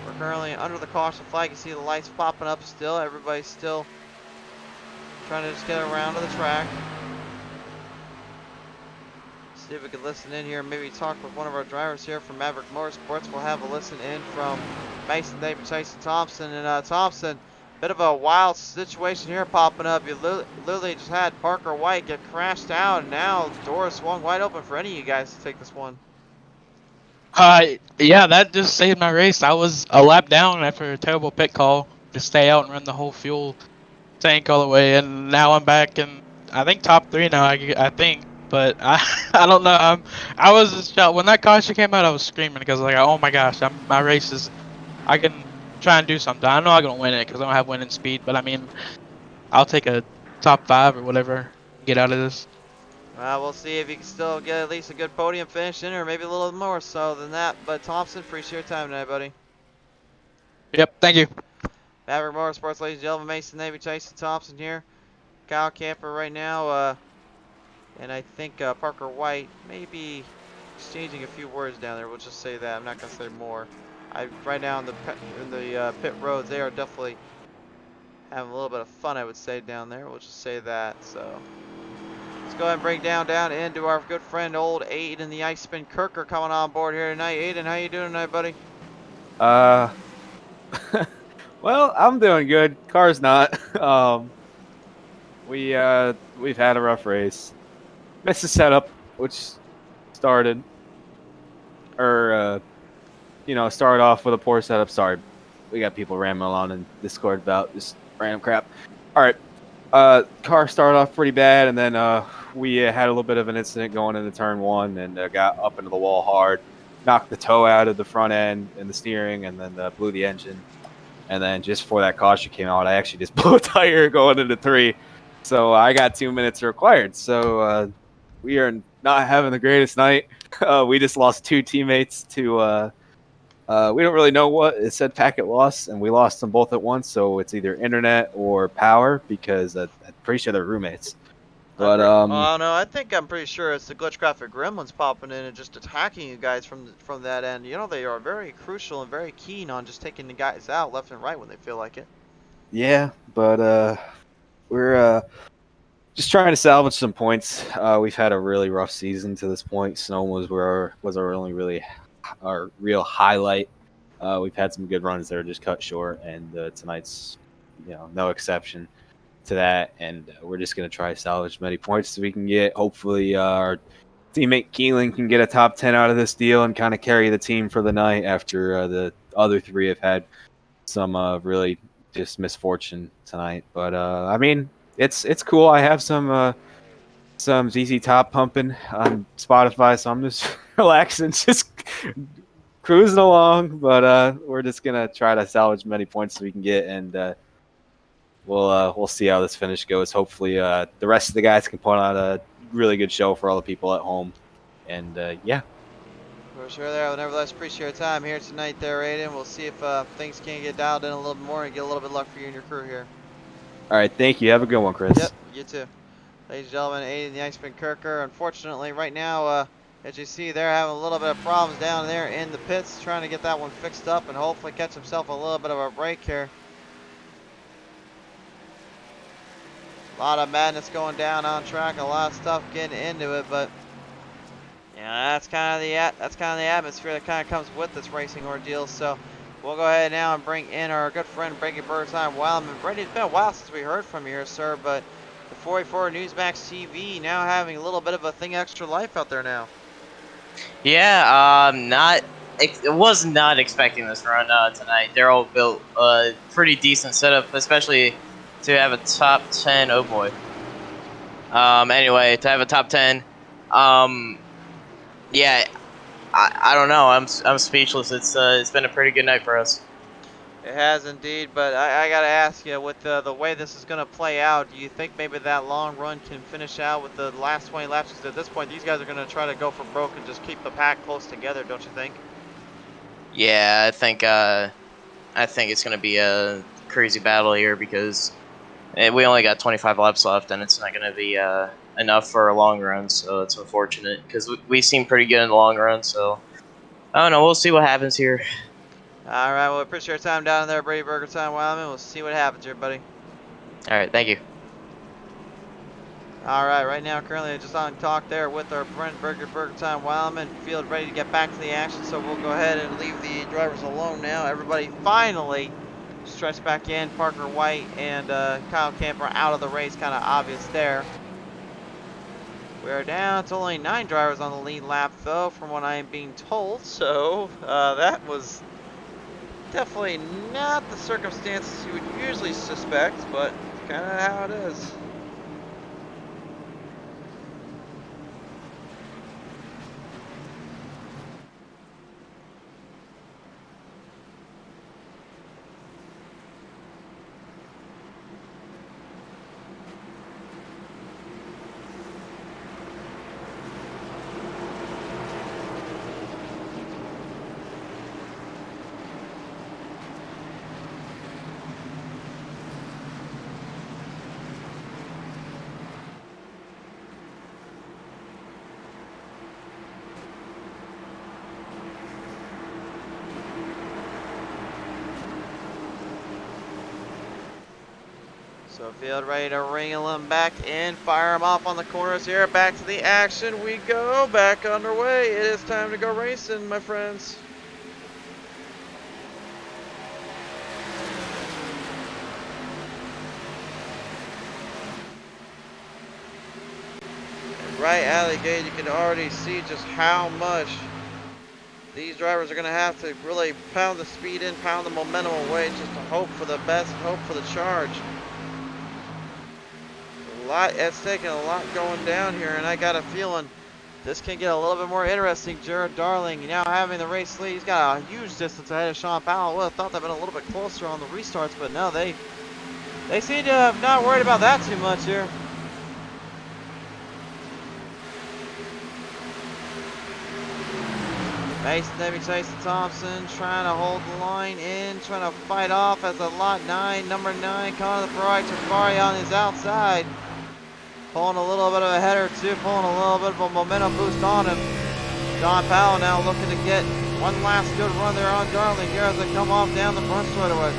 We're currently under the caution flag. You see the lights popping up still. Everybody's still trying to just get around to the track. See if we can listen in here, maybe talk with one of our drivers here from Maverick Motorsports. We'll have a listen in from Mason David, Tyson Thompson, and Thompson. Bit of a wild situation here popping up. You literally just had Parker White get crashed out, and now the door swung wide open for any of you guys to take this one. Yeah, that just saved my race. I was a lap down after a terrible pit call to stay out and run the whole fuel tank all the way, and now I'm back in, I think, top 3 now. I think, but I don't know. I was just shocked when that caution came out. I was screaming because like, oh my gosh, my race is. I can try and do something. I know I'm gonna win it because I don't have winning speed, but I mean, I'll take a top 5 or whatever. Get out of this. We'll see if you can still get at least a good podium finish in, or maybe a little more so than that. But Thompson, appreciate your time tonight, buddy. Yep, thank you. Maverick Motorsports, ladies and gentlemen, Mason Navy, Tyson Thompson here. Kyle Camper right now, and I think Parker White may be exchanging a few words down there. We'll just say that. I'm not going to say more. Right now in the pit roads, they are definitely having a little bit of fun, I would say, down there. We'll just say that. So let's go ahead and break down into our good friend, old Aiden, the Ice Spin Kirker, coming on board here tonight. Aiden, how you doing tonight, buddy? Well, I'm doing good. Car's not. We've had a rough race. Missed the setup, which started started off with a poor setup. Sorry, we got people rambling on in Discord about just random crap. All right, car started off pretty bad, and then we had a little bit of an incident going into turn 1, and got up into the wall hard, knocked the toe out of the front end and the steering, and then blew the engine. And then just before that caution came out, I actually just blew a tire going into 3. So I got 2 minutes required. So we are not having the greatest night. We just lost 2 teammates to, we don't really know what. It said packet loss, and we lost them both at once. So it's either internet or power, because I'm pretty sure they're roommates. But oh no, I'm pretty sure it's the glitchcraft gremlins popping in and just attacking you guys from that end. You know, they are very crucial and very keen on just taking the guys out left and right when they feel like it. Yeah, but we're just trying to salvage some points. We've had a really rough season to this point. Snow was our only really our real highlight. We've had some good runs that are just cut short, and tonight's no exception to that, and we're just going to try to salvage as many points as we can get. Hopefully our teammate Keelan can get a top 10 out of this deal and kind of carry the team for the night after the other 3 have had some really just misfortune tonight. But I mean, it's cool. I have some ZZ Top pumping on Spotify, so I'm just relaxing, just cruising along. But we're just going to try to salvage as many points as we can get, and we'll see how this finish goes. Hopefully, the rest of the guys can put on a really good show for all the people at home. And yeah. For sure there. Well, nevertheless, appreciate your time here tonight there, Aiden. We'll see if things can get dialed in a little bit more and get a little bit of luck for you and your crew here. All right, thank you. Have a good one, Chris. Yep, you too. Ladies and gentlemen, Aiden the Iceman Kirker. Unfortunately, right now, as you see, they're having a little bit of problems down there in the pits, trying to get that one fixed up and hopefully catch himself a little bit of a break here. A lot of madness going down on track, a lot of stuff getting into it, but yeah, that's kind of the atmosphere that kind of comes with this racing ordeal. So we'll go ahead now and bring in our good friend Brady Birdseye Wildman. Brady, it's been a while since we heard from you here, sir, but the 44 Newsmax TV now having a little bit of a thing extra life out there now. Yeah, was not expecting this run tonight. Daryl built a pretty decent setup, especially to have a top 10. Oh boy. Anyway, to have a top 10. Yeah, I don't know. I'm speechless. It's been a pretty good night for us. It has indeed, but I gotta ask you, with the way this is gonna play out, do you think maybe that long run can finish out with the last 20 laps? Because at this point, these guys are gonna try to go for broke and just keep the pack close together, don't you think? Yeah, I think it's gonna be a crazy battle here because we only got 25 laps left, and it's not gonna be enough for a long run. So it's unfortunate because we seem pretty good in the long run. So I don't know. We'll see what happens here. All right, well, appreciate your time down there, Brady Burger Time Wildman. We'll see what happens here, buddy. All right, thank you. All right now, currently just on talk there with our friend Burger Time Wildman. Field ready to get back to the action, so we'll go ahead and leave the drivers alone now. Everybody finally stretched back in. Parker White and Kyle Camper out of the race, kind of obvious there. We are down to only 9 drivers on the lead lap, though, from what I am being told. So that was definitely not the circumstances you would usually suspect, but kind of how it is. So field ready to wrangle him back in, fire him off on the corners here. Back to the action we go, back underway. It is time to go racing, my friends. And right out of the gate, you can already see just how much these drivers are going to have to really pound the speed in, pound the momentum away, just to hope for the best, hope for the charge. It's taking a lot going down here, and I got a feeling this can get a little bit more interesting. Jared Darling now having the race lead. He's got a huge distance ahead of Sean Powell. Would have thought they'd been a little bit closer on the restarts, but no, they seem to have not worried about that too much here. Tyson Thompson trying to hold the line in, trying to fight off as a lot 9, number 9, Connor the Ferrari Tafari on his outside. Pulling a little bit of a header too, pulling a little bit of a momentum boost on him. John Powell now looking to get one last good run there on Darling here as they come off down the front straightaway.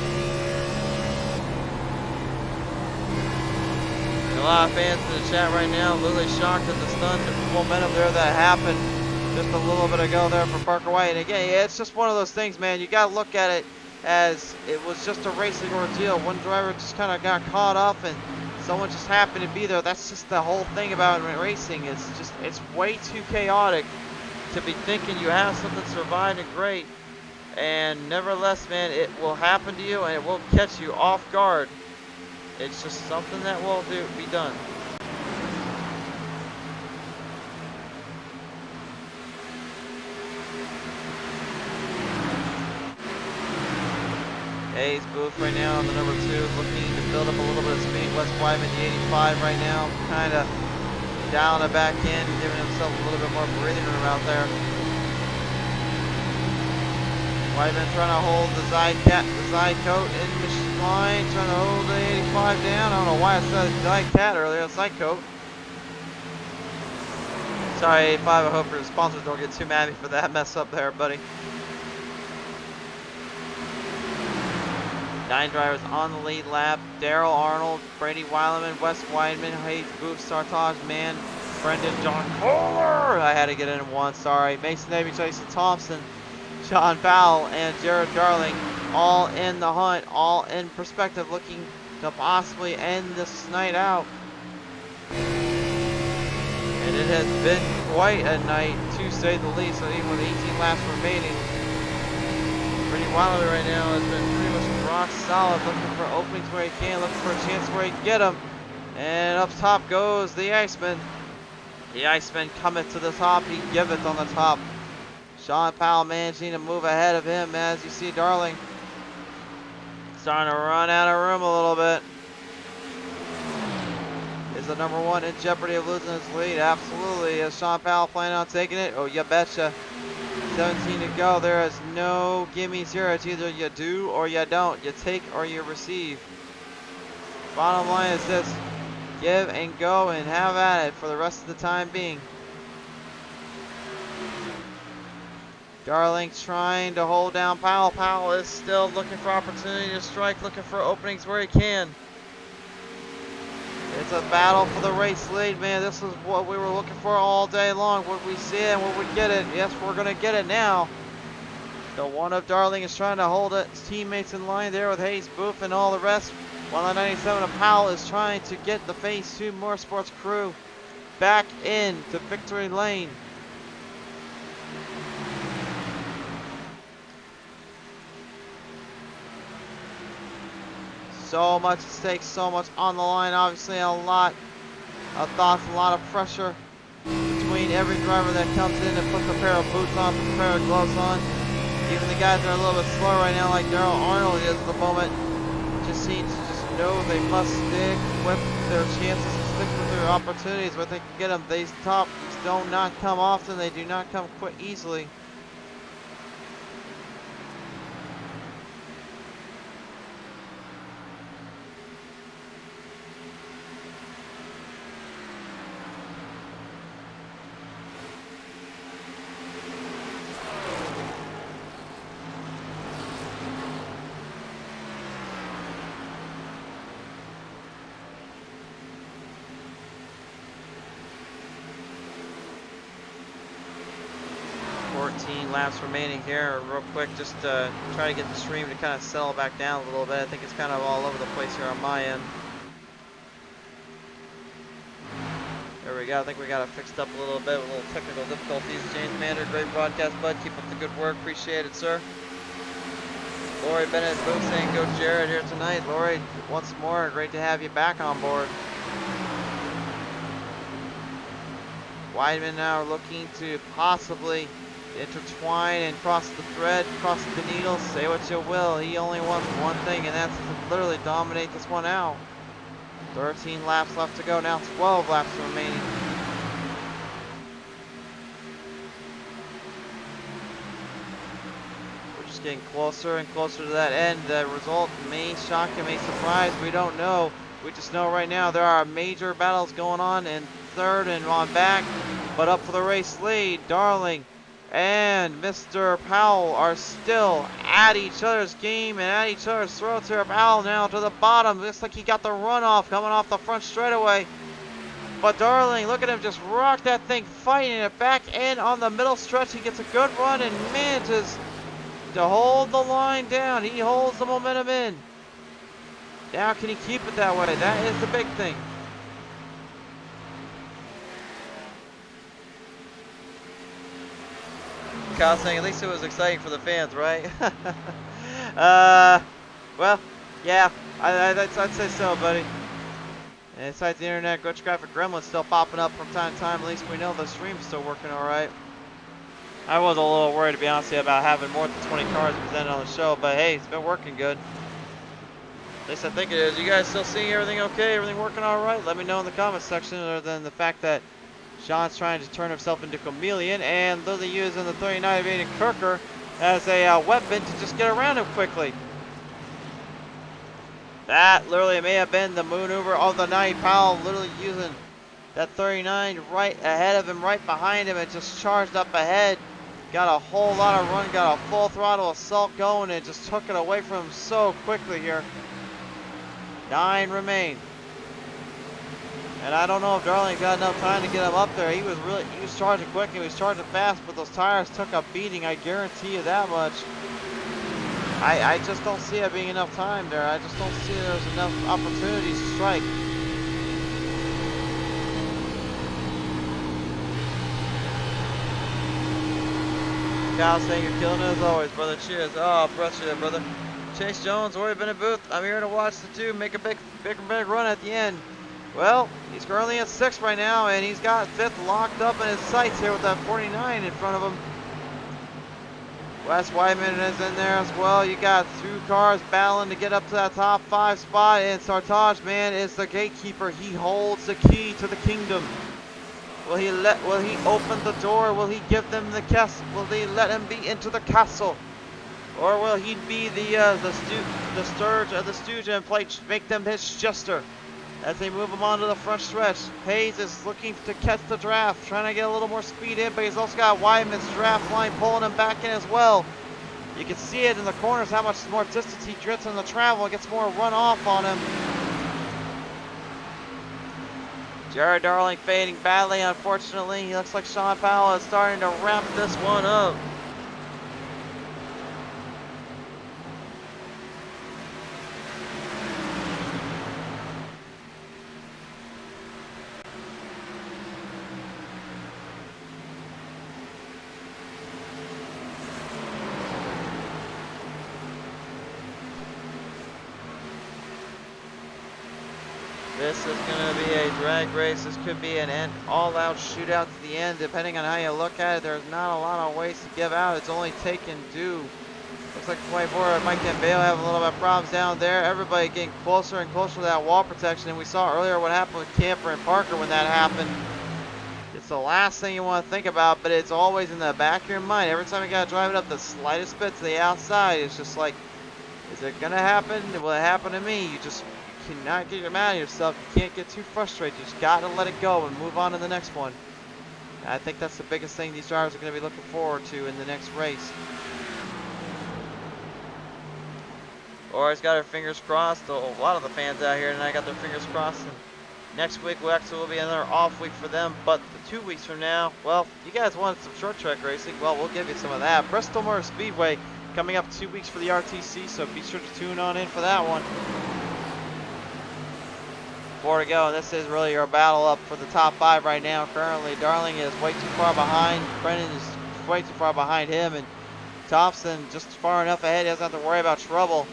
A lot of fans in the chat right now, literally shocked at the stunt and momentum there that happened just a little bit ago there for Parker White. And again, yeah, it's just one of those things, man. You got to look at it as it was just a racing ordeal. One driver just kind of got caught up and someone just happened to be there. That's just the whole thing about racing. It's way too chaotic to be thinking you have something surviving great. And nevertheless, man, it will happen to you and it will catch you off guard. It's just something that will be done. Hayes Booth right now on the number 2, looking to build up a little bit of speed. Wes Wyman, the 85 right now, kind of dialing it back in, giving himself a little bit more breathing room out there. Wyman trying to hold the side coat in the line, trying to hold the 85 down. I don't know why I said side cat earlier, side coat. Sorry, 85, I hope your sponsors don't get too mad at me for that mess up there, buddy. 9 drivers on the lead lap. Daryl Arnold, Brady Weileman, Wes Weidman, Hayes Booth, Sartaj Mann, Brendan John Kohler. I had to get in one, sorry. Mason Navy, Jason Thompson, John Powell, and Jared Darling all in the hunt, all in perspective, looking to possibly end this night out. And it has been quite a night, to say the least, so even with 18 laps remaining. Brady Weileman right now has been pretty much rock solid, looking for openings where he can, looking for a chance where he can get them. And up top goes the Iceman. The Iceman cometh to the top, he giveth on the top. Sean Powell managing to move ahead of him, as you see Darling starting to run out of room a little bit. Is the number 1 in jeopardy of losing his lead? Absolutely. Is Sean Powell planning on taking it? Oh, you betcha. 17 to go. There is no gimmies here. It's either you do or you don't. You take or you receive. Bottom line is this. Give and go and have at it for the rest of the time being. Darling trying to hold down Powell. Powell is still looking for opportunity to strike, looking for openings where he can. It's a battle for the race lead, man. This is what we were looking for all day long. Would we see it and would we get it? Yes, we're going to get it now. The one of Darling is trying to hold it. His teammates in line there with Hayes Booth and all the rest. While the 97 of Powell is trying to get the Phase 2 Motorsports crew back into victory lane. So much at stake, so much on the line. Obviously, a lot of thoughts, a lot of pressure between every driver that comes in and puts a pair of boots on, puts a pair of gloves on. Even the guys that are a little bit slow right now, like Daryl Arnold is at the moment, just seem to just know they must stick with their chances, stick with their opportunities where they can get them. These tops do not come often. They do not come quite easily. Laps remaining here. Real quick, just try to get the stream to kind of settle back down a little bit. I think it's kind of all over the place here on my end. There we go. I think we got it fixed up a little bit with a little technical difficulties. James Mander, great broadcast, bud. Keep up the good work. Appreciate it, sir. Lori Bennett Booth saying go Jared here tonight. Lori, once more, great to have you back on board. Weidman now looking to possibly intertwine and cross the thread, cross the needle, say what you will. He only wants one thing, and that's to literally dominate this one out. 13 laps left to go, now 12 laps remaining. We're just getting closer and closer to that end. The result may shock you, may surprise, we don't know. We just know right now there are major battles going on in third and on back, but up for the race lead, Darling and Mr. Powell are still at each other's game and at each other's throats here. Powell now to the bottom. Looks like he got the runoff coming off the front straightaway. But Darling, look at him just rock that thing, fighting it back in on the middle stretch. He gets a good run and manages to hold the line down. He holds the momentum in. Now can he keep it that way? That is the big thing. Kyle saying at least it was exciting for the fans, right? Well, yeah, I'd say so, buddy. And inside the internet, Glitch Graphic Gremlin's still popping up from time to time. At least we know the stream's still working all right. I was a little worried, to be honest with you, about having more than 20 cars presented on the show, but hey, it's been working good. At least I think it is. You guys still seeing everything okay? Everything working all right? Let me know in the comments section, other than the fact that Sean's trying to turn himself into chameleon and literally using the 39 of Aiden Kirker as a weapon to just get around him quickly. That literally may have been the maneuver of the night. Powell literally using that 39 right ahead of him, right behind him, and just charged up ahead got a whole lot of run, got a full throttle assault going, and just took it away from him so quickly here. 9 remain. And I don't know if Darling got enough time to get him up there. He was charging quick, he was charging fast, but those tires took a beating, I guarantee you that much. I just don't see it being enough time there. I just don't see there's enough opportunities to strike. Cal saying you're killing it as always, brother. Cheers. Oh, appreciate it, brother. Chase Jones, already been in booth. I'm here to watch the two make a big run at the end. Well, he's currently at 6th right now, and he's got 5th locked up in his sights here with that 49 in front of him. Wes Wyman is in there as well. You got 2 cars battling to get up to that top 5 spot, and Sartaj, man, is the gatekeeper. He holds the key to the kingdom. Will he open the door? Will he give them the castle? Will they let him be into the castle? Or will he be the Sturge of the Stooge and make them his jester as they move him onto the front stretch? Hayes is looking to catch the draft, trying to get a little more speed in, but he's also got Wyman's draft line pulling him back in as well. You can see it in the corners how much more distance he drifts in the travel. It gets more runoff on him. Jared Darling fading badly, unfortunately. He looks like Sean Powell is starting to wrap this one up. This is going to be a drag race. This could be an all-out shootout to the end. Depending on how you look at it, there's not a lot of ways to give out. It's only take and do. Looks like 24, Mike and Bale have a little bit of problems down there. Everybody getting closer and closer to that wall protection. And we saw earlier what happened with Camper and Parker when that happened. It's the last thing you want to think about, but it's always in the back of your mind. Every time you got to drive it up the slightest bit to the outside, it's just like, is it going to happen? Will it happen to me? You cannot get mad at yourself. You can't get too frustrated. You just got to let it go and move on to the next one. And I think that's the biggest thing these drivers are going to be looking forward to in the next race. Laura's got her fingers crossed. A lot of the fans out here tonight got their fingers crossed. And next week will be another off week for them. But 2 weeks from now, well, you guys wanted some short track racing. Well, we'll give you some of that. Bristol Motor Speedway coming up 2 weeks for the RTC, so be sure to tune on in for that one. 4 to go. This is really your battle up for the top 5 right now. Currently, Darling is way too far behind. Brennan is way too far behind him, and Thompson just far enough ahead. He doesn't have to worry about trouble.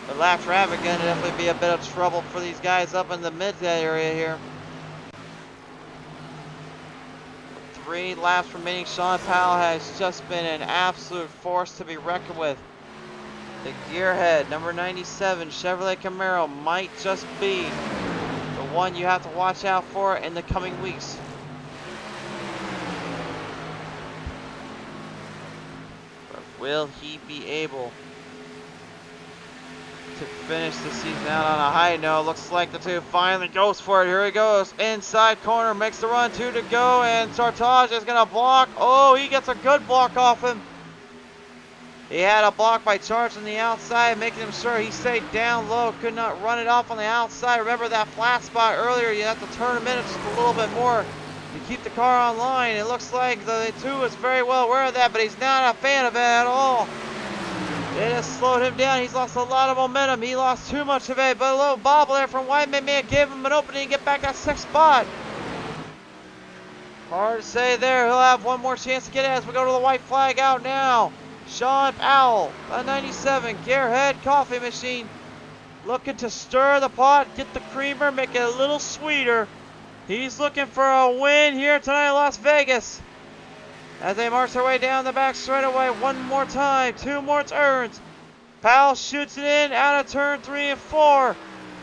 But lap traffic going to definitely be a bit of trouble for these guys up in the mid area here. 3 laps remaining. Sean Powell has just been an absolute force to be reckoned with. The gearhead, number 97, Chevrolet Camaro, might just be the one you have to watch out for in the coming weeks. But will he be able to finish the season out on a high note? Looks like the 2 finally goes for it. Here he goes. Inside corner, makes the run. 2 to go, and Sartaj is going to block. Oh, he gets a good block off him. He had a block by charging the outside, making him sure he stayed down low, could not run it off on the outside. Remember that flat spot earlier, you have to turn him in just a little bit more to keep the car on line. It looks like the 2 is very well aware of that, but he's not a fan of it at all. It has slowed him down. He's lost a lot of momentum. He lost too much of it, but a little bobble there from Whiteman may have gave him an opening to get back that 6th spot. Hard to say there. He'll have one more chance to get it as we go to the white flag out now. Sean Powell, a 97 gearhead coffee machine, looking to stir the pot, get the creamer, make it a little sweeter. He's looking for a win here tonight in Las Vegas. As they march their way down the back straightaway one more time, 2 more turns. Powell shoots it in out of turn 3 and 4.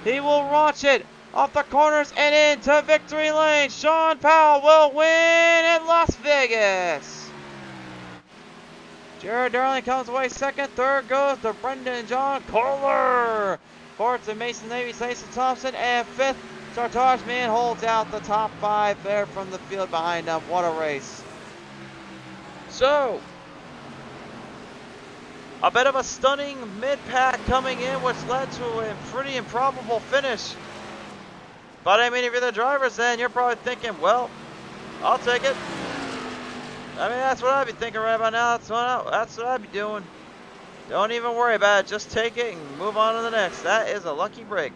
He will launch it off the corners and into victory lane. Sean Powell will win in Las Vegas. Jared Darling comes away 2nd. 3rd goes to Brendan John Kohler. 4th to Mason Navy, Tyson Thompson. And 5th, Sartaj Man holds out the top 5 there from the field behind him. What a race. So, A bit of a stunning mid-pack coming in, which led to a pretty improbable finish. But I mean, if you're the drivers, then you're probably thinking, well, I'll take it. I mean, that's what I'd be thinking right about now. That's what I'd be doing. Don't even worry about it. Just take it and move on to the next. That is a lucky break.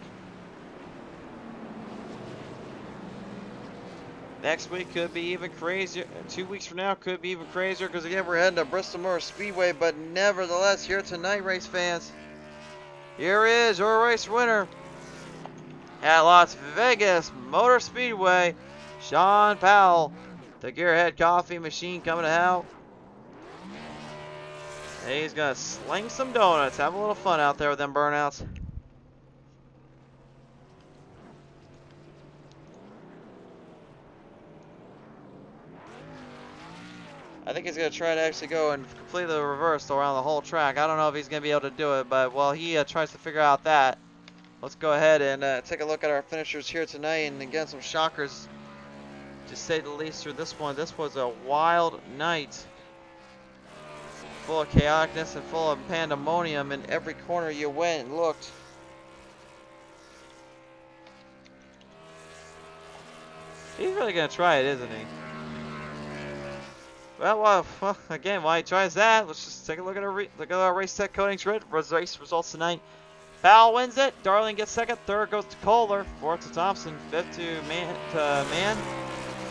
Next week could be even crazier. 2 weeks from now could be even crazier because again we're heading to Bristol Motor Speedway. But nevertheless, here tonight, race fans, here is your race winner at Las Vegas Motor Speedway, Sean Powell, the Gearhead Coffee Machine coming out. And he's gonna sling some donuts, have a little fun out there with them burnouts. I think he's going to try to actually go and completely reverse around the whole track. I don't know if he's going to be able to do it, but while he tries to figure out that, let's go ahead and take a look at our finishers here tonight. And again, some shockers, to say the least, through this one. This was a wild night, full of chaoticness and full of pandemonium in every corner you went and looked. He's really going to try it, isn't he? Well, again, while he tries that, let's just take a look at our race set coatings race results tonight. Powell wins it. Darling gets second. Third goes to Kohler. Fourth to Thompson. Fifth to Mann.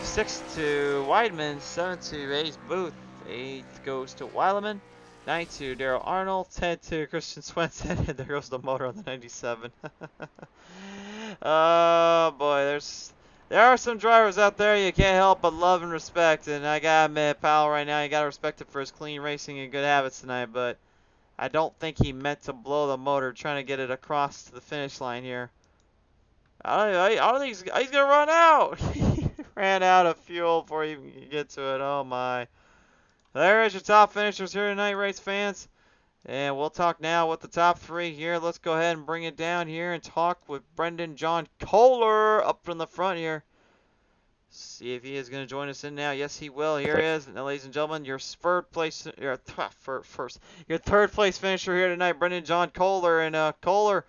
Sixth to Weidman. Seventh to Ace Booth. Eighth goes to Weileman. Ninth to Daryl Arnold. 10th to Christian Swenson. And there goes the motor on the 97. Oh boy, there are some drivers out there you can't help but love and respect, and I gotta admit, Powell right now, you gotta respect him for his clean racing and good habits tonight, but I don't think he meant to blow the motor trying to get it across to the finish line here. I don't think he's gonna run out. He ran out of fuel before he even could get to it. Oh my. There is your top finishers here tonight, race fans. And we'll talk now with the top three here. Let's go ahead and bring it down here and talk with Brendan John Kohler up from the front here. See if he is going to join us in now. Yes, he will. Here he is. Now, ladies and gentlemen, your third place finisher here tonight, Brendan John Kohler. And Kohler,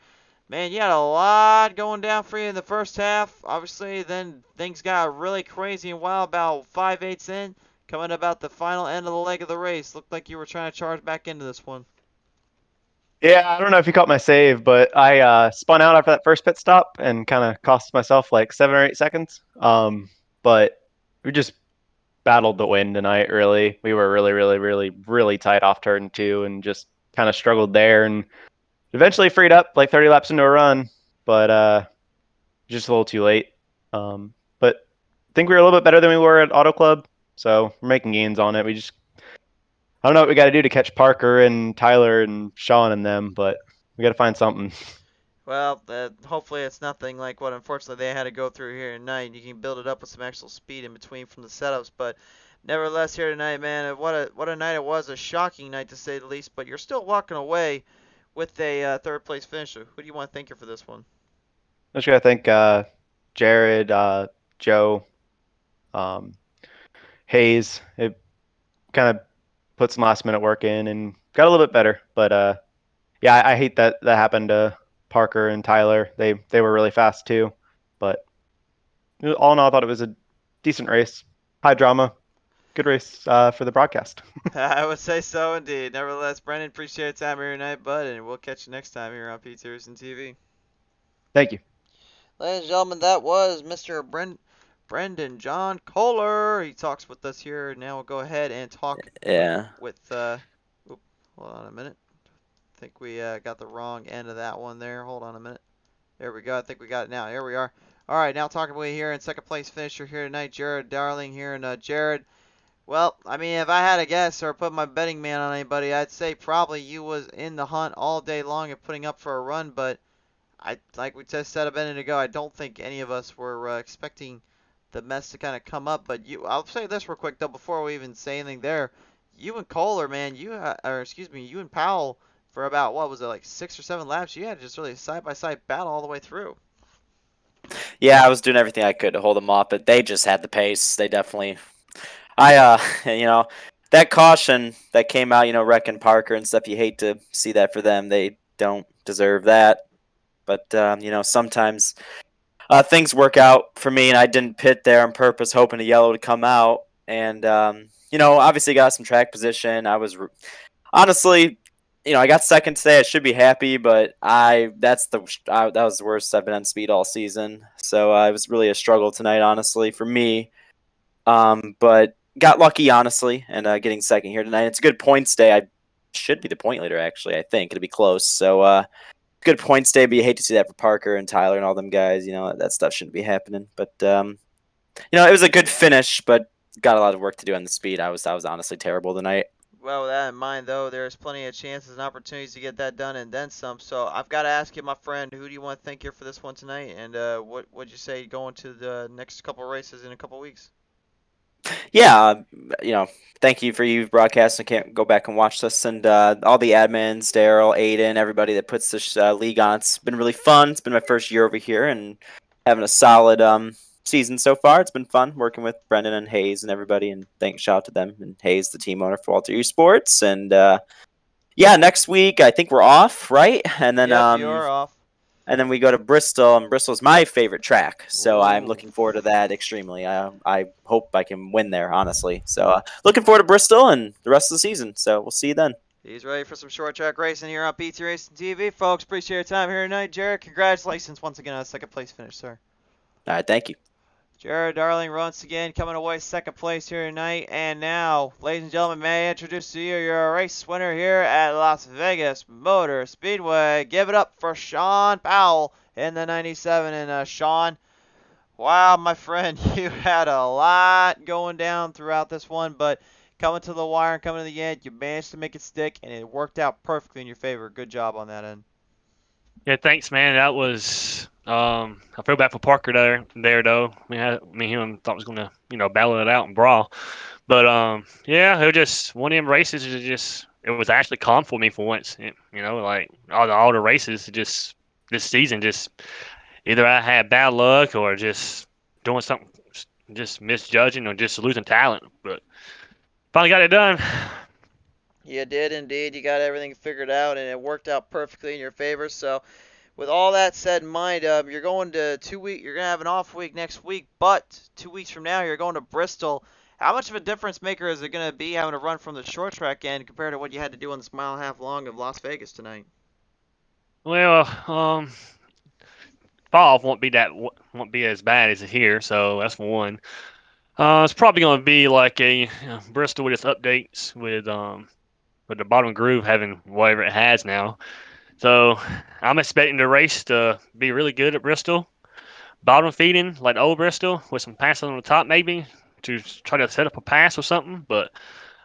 man, you had a lot going down for you in the first half. Obviously, then things got really crazy and wild about 5/8 in. Coming about the final end of the leg of the race. Looked like you were trying to charge back into this one. Yeah, I don't know if you caught my save, but I spun out after that first pit stop and kind of cost myself like 7 or 8 seconds. But we just battled the wind tonight, really. We were really tight off turn 2 and just kind of struggled there and eventually freed up like 30 laps into a run, but just a little too late. But I think we were a little bit better than we were at Auto Club, so we're making gains on it. I don't know what we got to do to catch Parker and Tyler and Sean and them, but we got to find something. Well, hopefully it's nothing like what unfortunately they had to go through here tonight. You can build it up with some actual speed in between from the setups, but nevertheless here tonight, man, what a night it was. A shocking night to say the least, but you're still walking away with a third place finisher. Who do you want to thank you for this one? I just got to thank Jared, Joe, Hayes. It kind of put some last minute work in and got a little bit better, but yeah, I hate that happened to Parker and Tyler. They were really fast too, but all in all, I thought it was a decent race. High drama, good race for the broadcast. I would say so indeed. Nevertheless, Brendan, appreciate your time here tonight, bud, and we'll catch you next time here on PTM Racing TV. Thank you. Ladies and gentlemen, that was Mr. Brendan John Kohler. He talks with us here. Now we'll go ahead and talk with hold on a minute. I think we got the wrong end of that one there. Hold on a minute. There we go. I think we got it now. Here we are. All right, now talking with here in second place finisher here tonight, Jared Darling here. And Jared, well, I mean, if I had to guess or put my betting man on anybody, I'd say probably you was in the hunt all day long and putting up for a run. But like we just said a minute ago, I don't think any of us were expecting the mess to kind of come up. But I'll say this real quick though before we even say anything there. You and Kohler, man, you and Powell, for about, what was it, like 6 or 7 laps, you had just really a side-by-side battle all the way through. Yeah, I was doing everything I could to hold them off, but they just had the pace. They definitely, you know, that caution that came out, wrecking Parker and stuff, you hate to see that for them. They don't deserve that. But, sometimes things work out for me, and I didn't pit there on purpose, hoping the yellow would come out. And, obviously got some track position. I was honestly, I got second today. I should be happy, but that was the worst I've been on speed all season. So it was really a struggle tonight, honestly, for me. But got lucky, honestly, and getting second here tonight. It's a good points day. I should be the point leader, actually. I think it'll be close. So good points day, but you hate to see that for Parker and Tyler and all them guys. That stuff shouldn't be happening. But it was a good finish, but got a lot of work to do on the speed. I was honestly terrible tonight. Well, with that in mind, though, there's plenty of chances and opportunities to get that done and then some. So I've got to ask you, my friend, who do you want to thank here for this one tonight? And what would you say going to the next couple races in a couple weeks? Yeah, thank you for you broadcasting. I can't go back and watch this, and all the admins, Daryl, Aiden, everybody that puts this league on. It's been really fun. It's been my first year over here, and having a solid season so far. It's been fun working with Brendan and Hayes and everybody, and shout out to them and Hayes, the team owner for Walter Esports. And yeah, next week I think we're off, right? And then Yep, you're off. And then we go to Bristol, and Bristol's my favorite track, so Ooh. I'm looking forward to that extremely. I hope I can win there, honestly. So looking forward to Bristol and the rest of the season. So we'll see you then. He's ready for some short track racing here on PTM Racing TV, folks. Appreciate your time here tonight, Jared. Congratulations once again on a second place finish, sir. All right, thank you. Jared Darling once again coming away second place here tonight. And now, ladies and gentlemen, may I introduce to you your race winner here at Las Vegas Motor Speedway. Give it up for Sean Powell in the 97. And Sean, wow, my friend, you had a lot going down throughout this one, but coming to the wire and coming to the end, you managed to make it stick, and it worked out perfectly in your favor. Good job on that end. Yeah, thanks, man. That was I feel bad for Parker there though. Me and him thought was gonna battle it out and brawl, but yeah, it was just one of them races. It was actually calm for me for once. Like all the races, just this season, just either I had bad luck or just doing something, just misjudging or just losing talent. But finally got it done. You did indeed. You got everything figured out, and it worked out perfectly in your favor. So, with all that said in mind, you're going to 2 weeks. You're gonna have an off week next week, but 2 weeks from now, you're going to Bristol. How much of a difference maker is it gonna be having to run from the short track end compared to what you had to do on this mile and a half long of Las Vegas tonight? Well, fall won't be as bad as it here, so that's for one. It's probably going to be like a Bristol with its updates with the bottom groove having whatever it has now. So I'm expecting the race to be really good at Bristol. Bottom feeding like the old Bristol with some passing on the top maybe to try to set up a pass or something. But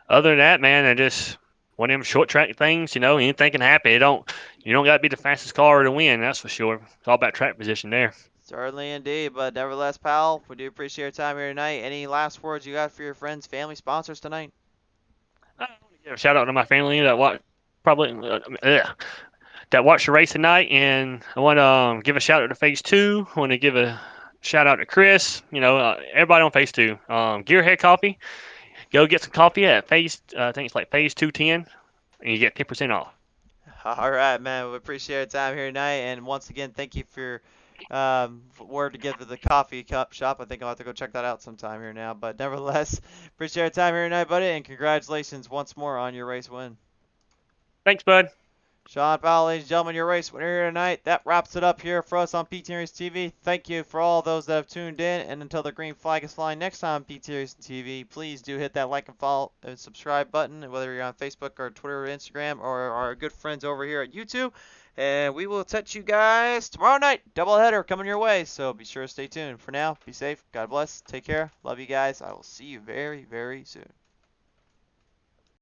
other than that, man, I just one of them short track things. Anything can happen. You don't got to be the fastest car to win. That's for sure. It's all about track position there. Certainly indeed, but nevertheless, pal, we do appreciate your time here tonight. Any last words you got for your friends, family, sponsors tonight? I want to give a shout out to my family that watch the race tonight, and I want to give a shout out to Phase 2. I want to give a shout out to Chris. Everybody on Phase 2. Gearhead Coffee. Go get some coffee at Phase. I think it's like Phase 210, and you get 10% off. All right, man. We appreciate your time here tonight, and once again, thank you for your word to give to the coffee cup shop. I think I'll have to go check that out sometime here now. But nevertheless, appreciate your time here tonight, buddy, and congratulations once more on your race win. Thanks, bud. Sean Powell, ladies and gentlemen, your race winner here tonight. That wraps it up here for us on PTM Racing TV. Thank you for all those that have tuned in. And until the green flag is flying next time on PTM Racing TV, please do hit that like and follow and subscribe button, whether you're on Facebook or Twitter or Instagram or our good friends over here at YouTube. And we will touch you guys tomorrow night. Doubleheader coming your way. So be sure to stay tuned. For now, be safe. God bless. Take care. Love you guys. I will see you very, very soon.